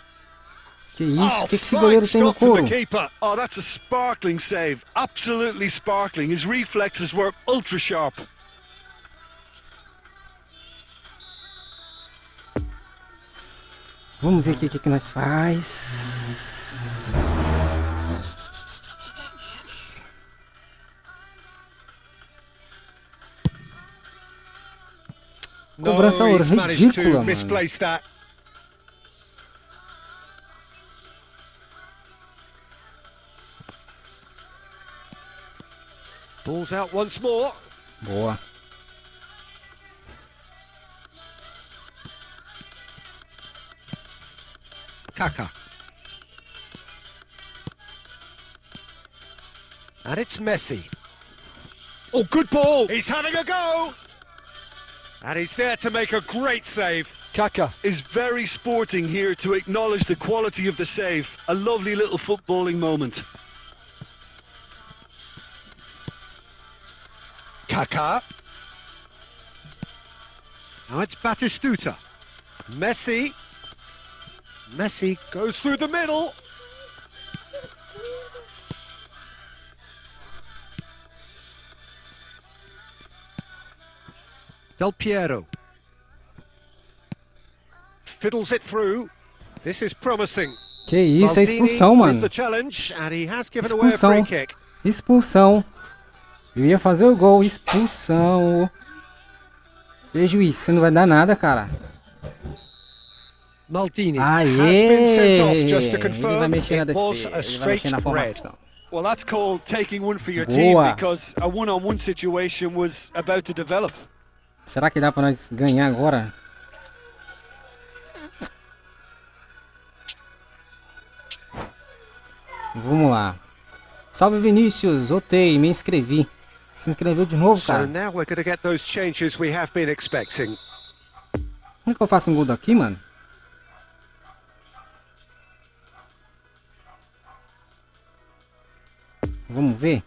Que isso? Oh, Que esse fine goleiro tem no stop from the couro? keeper. Oh, that's a sparkling save. Absolutely sparkling. His reflexes were ultra sharp. Vamos ver aqui o que nós faz. Cobrança No, he's managed ridícula, to mano. misplace that. Ball's out once more. Boa. Kaka. And it's Messi. Oh, good ball. He's having a go. And he's there to make a great save. Kaka is very sporting here to acknowledge the quality of the save. A lovely little footballing moment. Kaka. Now it's Batistuta. Messi. Messi goes through the middle. Del Piero. Fiddles it through. This is promising. Que isso, é expulsão, Maldini mano. with the challenge, and he has given away a free Expulsão. kick. Expulsão. Eu ia fazer o gol. Expulsão. E juiz, você não vai dar nada, cara. Maldini Aê! has been sent off, just to Ele vai confirm mexer na it was defesa, a ele vai mexer straight na red. formação. Well, that's called taking one for your Boa. team because a one-on-one situation was about to develop. Será que dá pra nós ganhar agora? Vamos lá. Salve Vinícius, voltei, me inscrevi. Se inscreveu de novo, So cara? now we're going to get those changes we have been expecting. Como é que eu faço um gol daqui, mano? Vamos ver.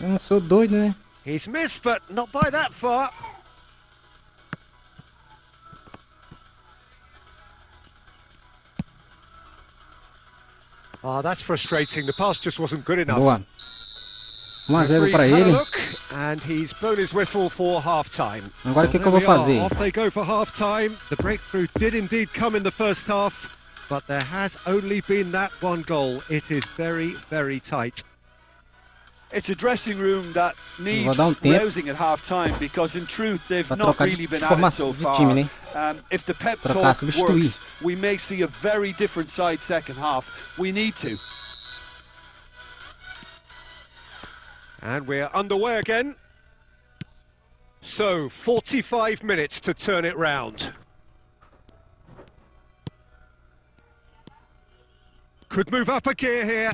Eu não sou doido, né? He's missed, but not by that far. Oh, that's frustrating. The pass just wasn't good enough. Boa. 1-0 Referee's pra had a ele. look, and he's blown his whistle for half-time. Agora o que Well, eu vou there we are. fazer? Off they go for half-time. The breakthrough did indeed come in the first half, but there has only been that one goal. It is very, very tight. It's a dressing room that needs dar tempo rousing at half-time because in truth they've pra not trocar really been de at it so formação de far. time, né? If the pep Trocar, talk substituir. works, we may see a very different side second half. We need to. And we're underway again. So, 45 minutes to turn it round. Could move up a gear here.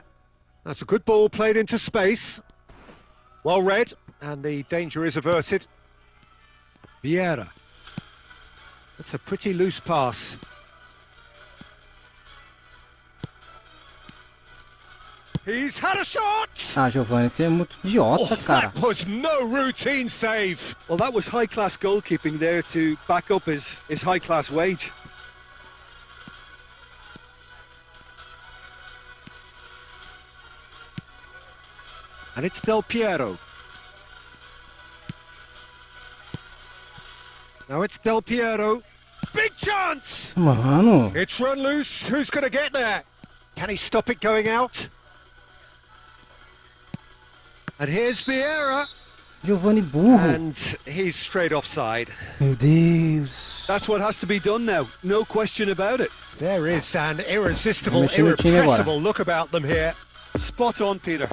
That's a good ball played into space. Well read, and the danger is averted. Vieira. That's a pretty loose pass. He's had a shot! Ah, Giovanni, você é muito idiota, cara. That was no routine save. Well, that was high-class goalkeeping there to back up his high-class wage. And it's Del Piero. Now it's Del Piero. Big chance! Mano, It's run loose. Who's going to get there? Can he stop it going out? And here's Vieira. Giovanni burro. And he's straight offside. Meu Deus. That's what has to be done now. No question about it. There is an irresistible, Mexer no time agora. irrepressible look about them here. Spot on, Peter.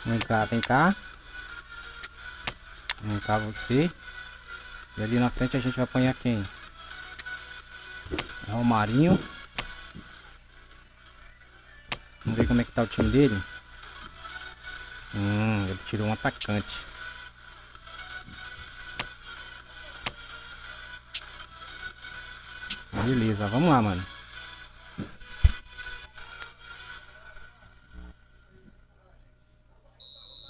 Vem cá, vem cá. Vem cá você. E ali na frente a gente vai apanhar quem? É o Marinho. Vamos ver como é que tá o time dele. Ele tirou um atacante. Beleza, vamos lá, mano.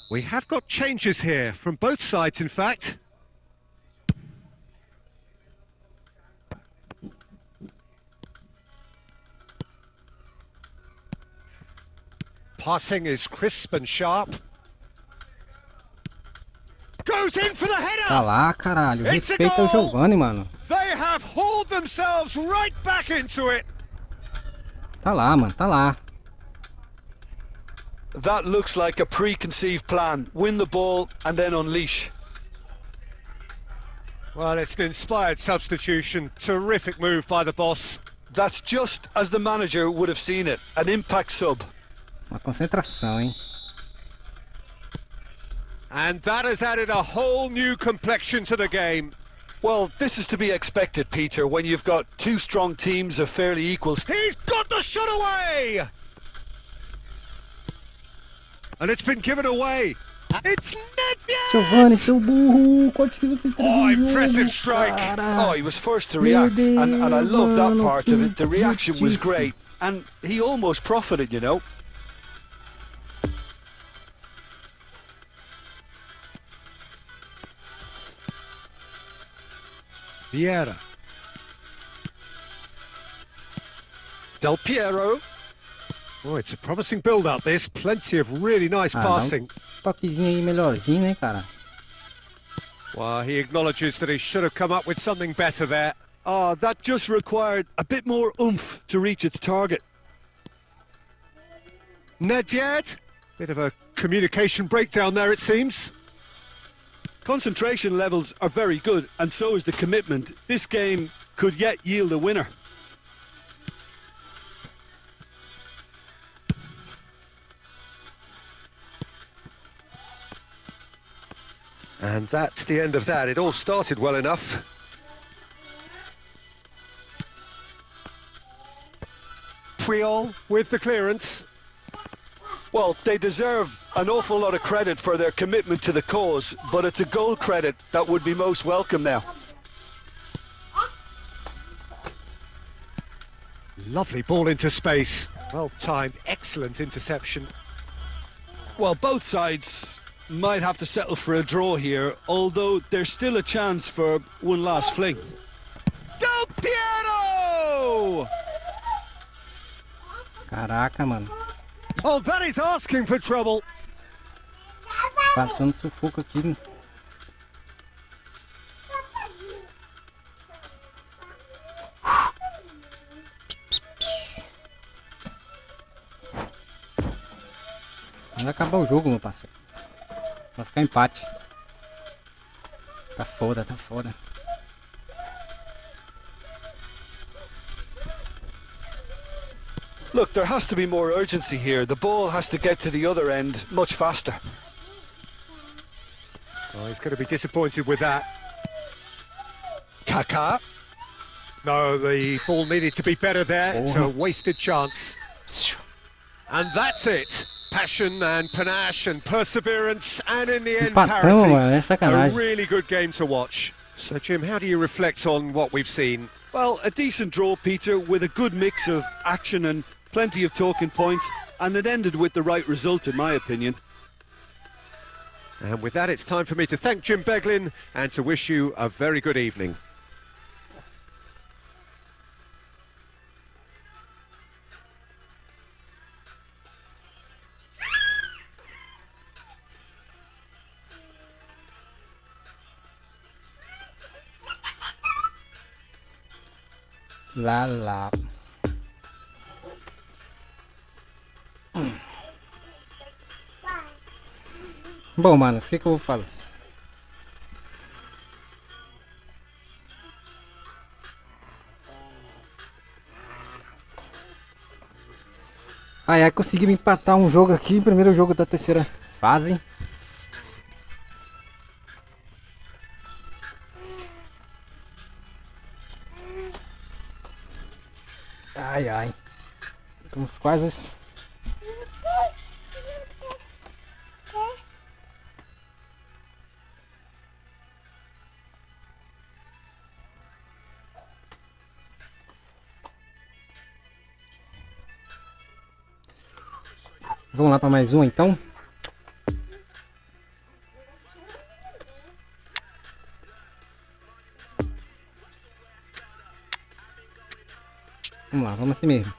We have got changes here from both sides, in fact. Passing is crisp and sharp. Goes in for the header! Tá lá, caralho. Respeita o Giovanni, mano. They have hauled themselves right back into it. Tá lá, mano. Tá lá. That looks like a preconceived plan. Win the ball and then unleash. Well, it's an inspired substitution. Terrific move by the boss. That's just as the manager would have seen it. An impact sub. Uma concentração, hein? And that has added a whole new complexion to the game. Well, this is to be expected, Peter, when you've got two strong teams of fairly equal... He's got the shot away! And it's been given away. It's Nedved! Giovanni, seu burro! Qual time você tá Oh, jogando, impressive strike. cara? Oh, he was first to react, and I love that Mano, part que of it. The reaction was idiotice. great, and he almost profited, you know. Vieira. Del Piero. Oh, it's a promising build-up, this. Plenty of really nice passing. Toquezinho aí melhorzinho, né, cara? Well, he acknowledges that he should have come up with something better there. Ah, that just required a bit more oomph to reach its target. Nedved, bit of a communication breakdown there, it seems. Concentration levels are very good, and so is the commitment. This game could yet yield a winner. And that's the end of that. It all started well enough. Puyol with the clearance. Well, they deserve an awful lot of credit for their commitment to the cause, but it's a goal credit that would be most welcome now. Lovely ball into space. Well timed, excellent interception. Well, both sides might have to settle for a draw here, although there's still a chance for one last fling. Del Piero! Caraca, mano. Oh, that is asking for trouble. Passando sufoco aqui. Vai acabar o jogo, meu parceiro. Vai ficar empate. Tá foda, tá foda. Look, there has to be more urgency here. The ball has to get to the other end much faster. Oh, he's going to be disappointed with that. Kaká. No, the ball needed to be better there. It's a wasted chance. And that's it. Passion and panache and perseverance, and in the end, Empatamos, mano. É parity. A sacanagem. really good game to watch. So, Jim, how do you reflect on what we've seen? Well, a decent draw, Peter, with a good mix of action and plenty of talking points, and it ended with the right result, in my opinion. And with that, it's time for me to thank Jim Beglin and to wish you a very good evening. Lá, lá. Bom, manos, o que eu vou fazer? Ai, consegui empatar um jogo aqui, primeiro jogo da terceira fase. Ai, ai. Estamos quase. Vamos lá para mais um, então. Vamos lá, vamos assim mesmo.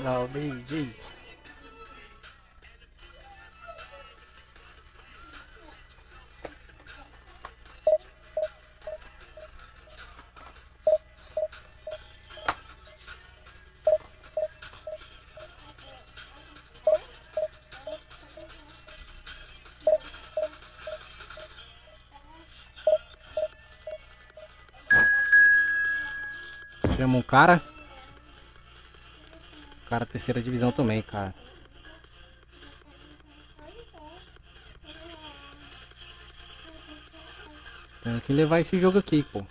Não, BGs. Chama um cara. Cara, terceira divisão também, cara. Tem que levar esse jogo aqui, pô.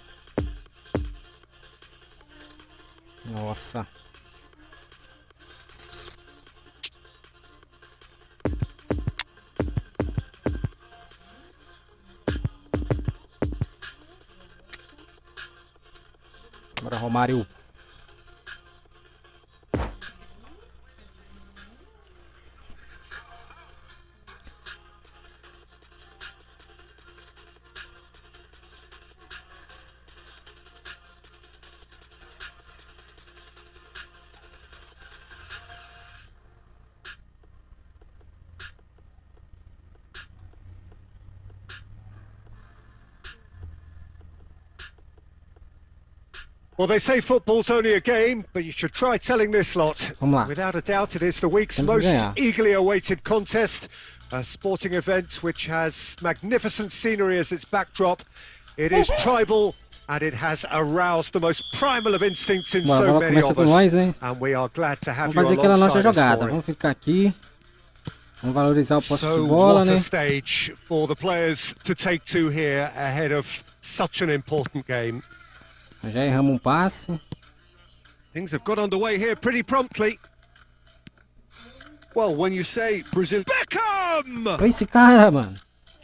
Nossa. Bora, Romário. Well, they say football's only a game, but you should try telling this lot. Vamos lá. Without a doubt, it is the week's Temos que most ganhar. eagerly awaited contest. A sporting event which has magnificent scenery as its backdrop. It is tribal, and it has aroused the most primal of instincts in Bora, so bola many começa of com us. nós, né? And we are glad to have Vamos fazer you aquela nossa alongside us jogada. for it. Vamos ficar aqui. Vamos valorizar o posse de So bola, what a né? stage for the players to take to here ahead of such an important game. Já erramos um passe. Things have got underway here pretty promptly. Well, when you say Brazil... Beckham! Olha esse cara, mano.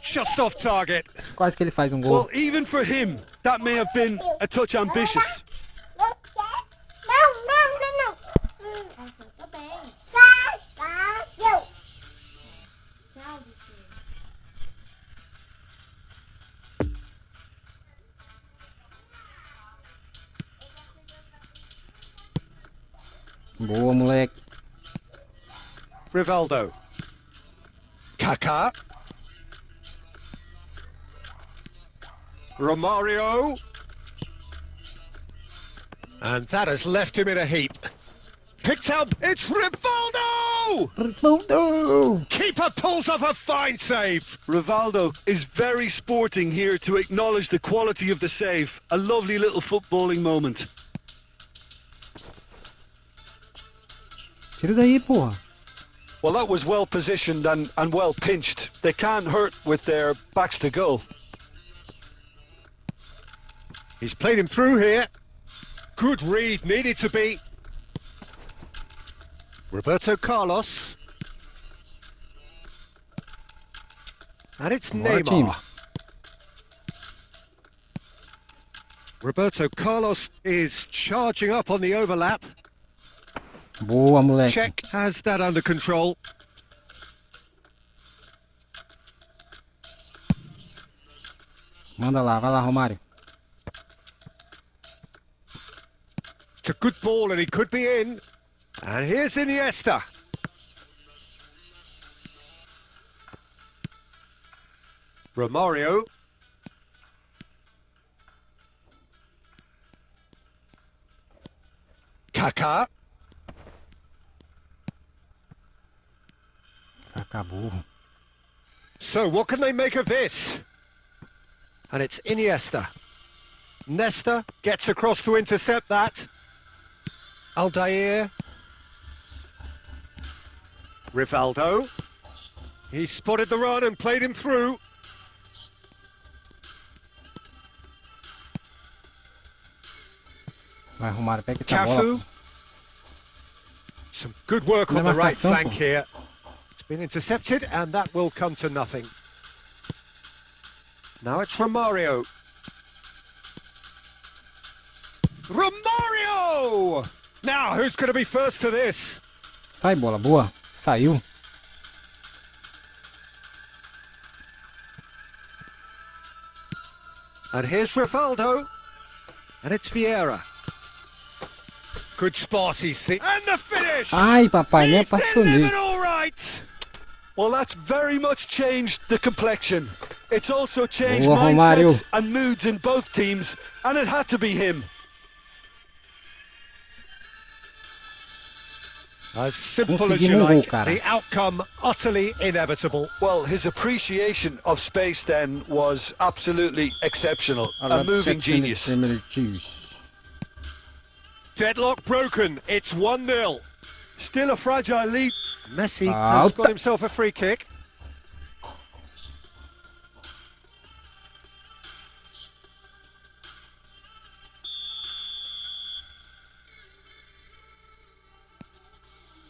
Just off target. Quase que ele faz um gol. Well, even for him, that may have been a touch ambitious. Não. Tô bem. Deu. Boa, moleque. Rivaldo. Kaká. Romario. And that has left him in a heap. Picked up, it's Rivaldo! Rivaldo! Keeper pulls off a fine save. Rivaldo is very sporting here to acknowledge the quality of the save. A lovely little footballing moment. Tira daí, porra. Well, that was well positioned and well pinched. They can't hurt with their backs to goal. He's played him through here. Good read, needed to be. Roberto Carlos. And it's Bora, time. Neymar. Roberto Carlos is charging up on the overlap. Boa, moleque. Czech has that under control. Manda lá, vai lá, Romário. It's a good ball and he could be in. And here's Iniesta. Romario. Kaká. Acabou. So what can they make of this? And it's Iniesta. Nesta gets across to intercept that. Aldair. Rivaldo. He spotted the run and played him through. Vai, Romário, pega essa bola. Cafu. Some good work on the right flank here. It's been intercepted and that will come to nothing. Now it's Romario. Romario! Now who's going to be first to this? Sai, bola, boa. Saiu. And here's Rivaldo. And it's Vieira. Good spot, he's seen. And the finish! Ai, papai, me He's apaixonei. delivered all right! Well, that's very much changed the complexion. It's also changed Boa, Romário. mindsets and moods in both teams, and it had to be him. As simple as you Conseguimos like, cara. the outcome utterly inevitable. Well, his appreciation of space then was absolutely exceptional. Olha lá, A moving section genius. primeiro tios. Deadlock broken, it's 1-0. Still a fragile lead. Messi has Out. got himself a free kick.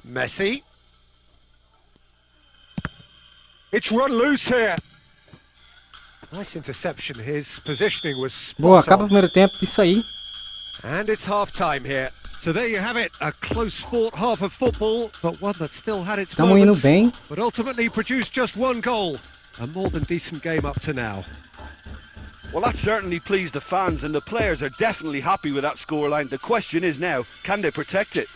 Messi. It's run loose here. Nice interception. His positioning was spot Boa, acaba o on. primeiro tempo. Isso aí. And it's half-time here. So there you have it, a close-fought half of football, but one that still had its Estamos indo moments, bem. but ultimately produced just one goal. A more than decent game up to now. Well, that certainly pleased the fans, and the players are definitely happy with that scoreline. The question is now, can they protect it?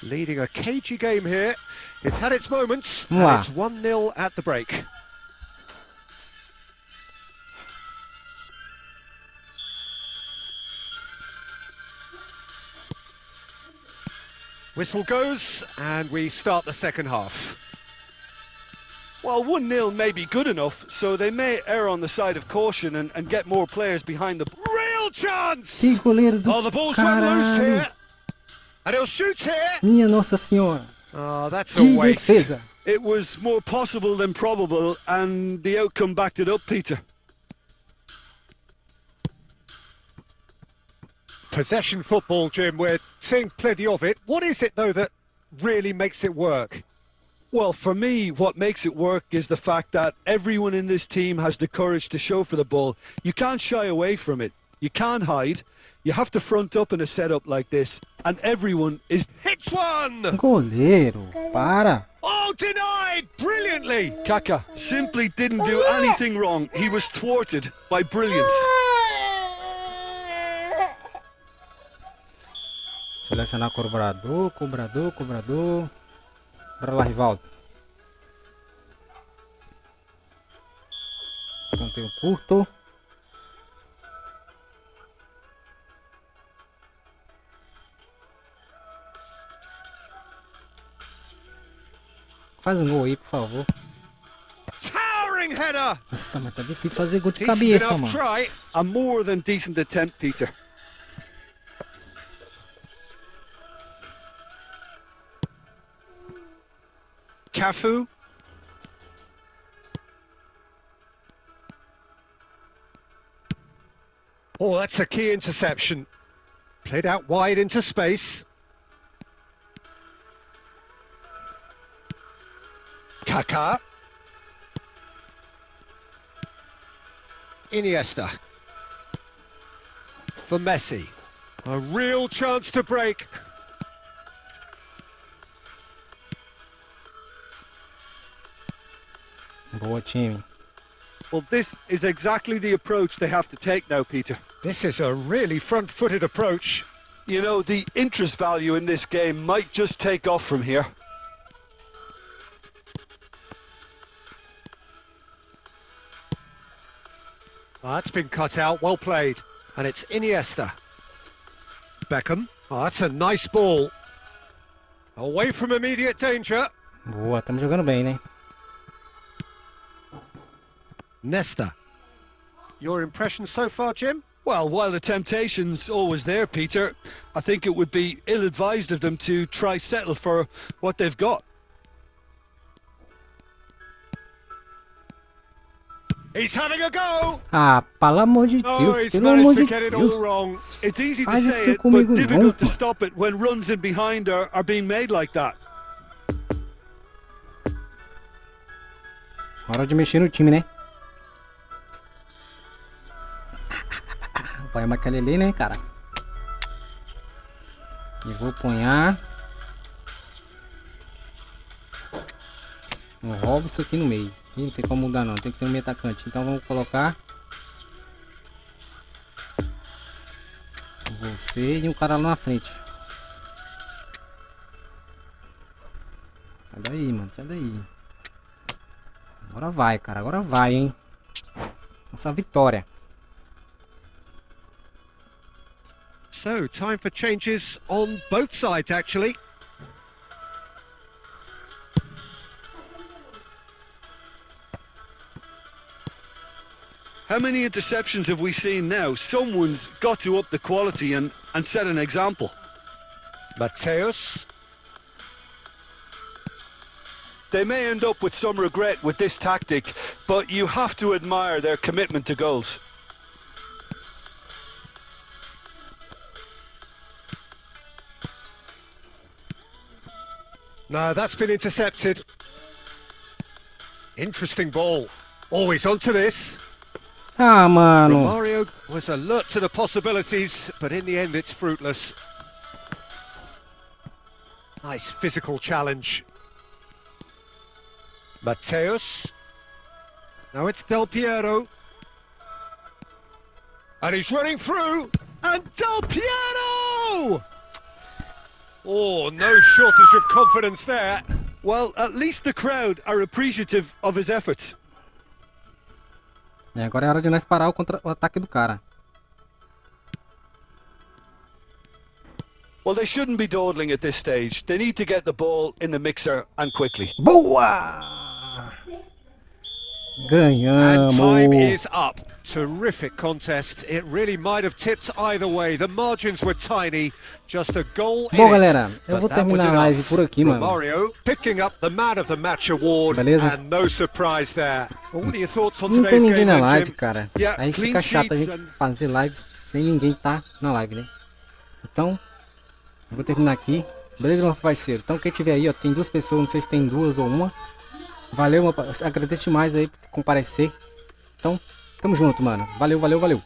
Leading a cagey game here. It's had its moments, and Mwah. it's 1-0 at the break. Whistle goes, and we start the second half. Well, 1-0 may be good enough, so they may err on the side of caution and get more players behind the... Real chance! Que goleiro do Oh, the ball's run loose caralho. here. And he'll shoot here. Minha Nossa Senhora. Oh, that's a Que waste. defesa. It was more possible than probable, and the outcome backed it up, Peter. Possession football, Jim, we're seeing plenty of it. What is it, though, that really makes it work? Well, for me, what makes it work is the fact that everyone in this team has the courage to show for the ball. You can't shy away from it. You can't hide. You have to front up in a setup like this, and everyone is... Hits one! Goleiro, para. Oh, denied! Brilliantly! Kaka simply didn't do anything wrong. He was thwarted by brilliance. Selecionar cobrador, cobrador, cobrador. Bora lá, Rivaldo. Escanteio curto. Faz um gol aí, por favor. Towering header! Nossa, mas tá difícil fazer gol de Decent cabeça, enough mano. try. A more than decent attempt, Peter. Cafu. Oh, that's a key interception. Played out wide into space. Kaká. Iniesta. For Messi. A real chance to break. Boa, time. Well, this is exactly the approach they have to take now, Peter. This is a really front-footed approach. You know, the interest value in this game might just take off from here. Oh, that's been cut out, well played. And it's Iniesta. Beckham. Oh, that's a nice ball. Away from immediate danger. Boa, estamos jogando bem, né? Nesta. Your impression so far, Jim? Well, while the temptation's always there, Peter, I think it would be ill-advised of them to try settle for what they've got. He's having a go! Ah, pelo amor de Oh, Deus, he's pelo amor managed de to get it Deus. all wrong. It's easy to Faz say isso it, comigo but difficult to não, stop it when runs in behind are being made like that. Hora de mexer no time, né? Vai Macaulay, né, cara? E vou apanhar. Eu roubo isso aqui no meio. Não tem como mudar não, tem que ser um meio atacante. Então vamos colocar você e um cara lá na frente. Sai daí, mano, sai daí. Agora vai, cara, agora vai, hein. Nossa vitória. So, time for changes on both sides, actually. How many interceptions have we seen now? Someone's got to up the quality and set an example. Mateus. They may end up with some regret with this tactic, but you have to admire their commitment to goals. No, that's been intercepted. Interesting ball. Always onto this. Ah, mano. Mario was alert to the possibilities, but in the end it's fruitless. Nice physical challenge. Mateus. Now it's Del Piero. And he's running through. And Del Piero! Oh, no shortage of confidence there. Well, at least the crowd are appreciative of his efforts. E agora é hora de nós parar o ataque do cara. Well, they shouldn't be dawdling at this stage. They need to get the ball in the mixer and quickly. Boa! And time Ganhamos! is up. Terrific contest. It really might have tipped either way. The margins were tiny. Just a goal in Bom, it. galera, eu But vou that was terminar a live enough. por aqui, mano. Romario picking up the Man of the Match award. Beleza? And no surprise there. What are your thoughts on Não tem today's ninguém game, na then, live, Jim? cara. Yeah, Aí clean fica chato a sheets gente and fazer live sem ninguém tá na live, né? Então, eu vou terminar aqui. Beleza, meu parceiro? Então, quem tiver aí, ó, tem 2 pessoas, não sei se tem 2 ou 1. Valeu, agradeço demais aí por comparecer. Então, tamo junto, mano. Valeu, valeu, valeu.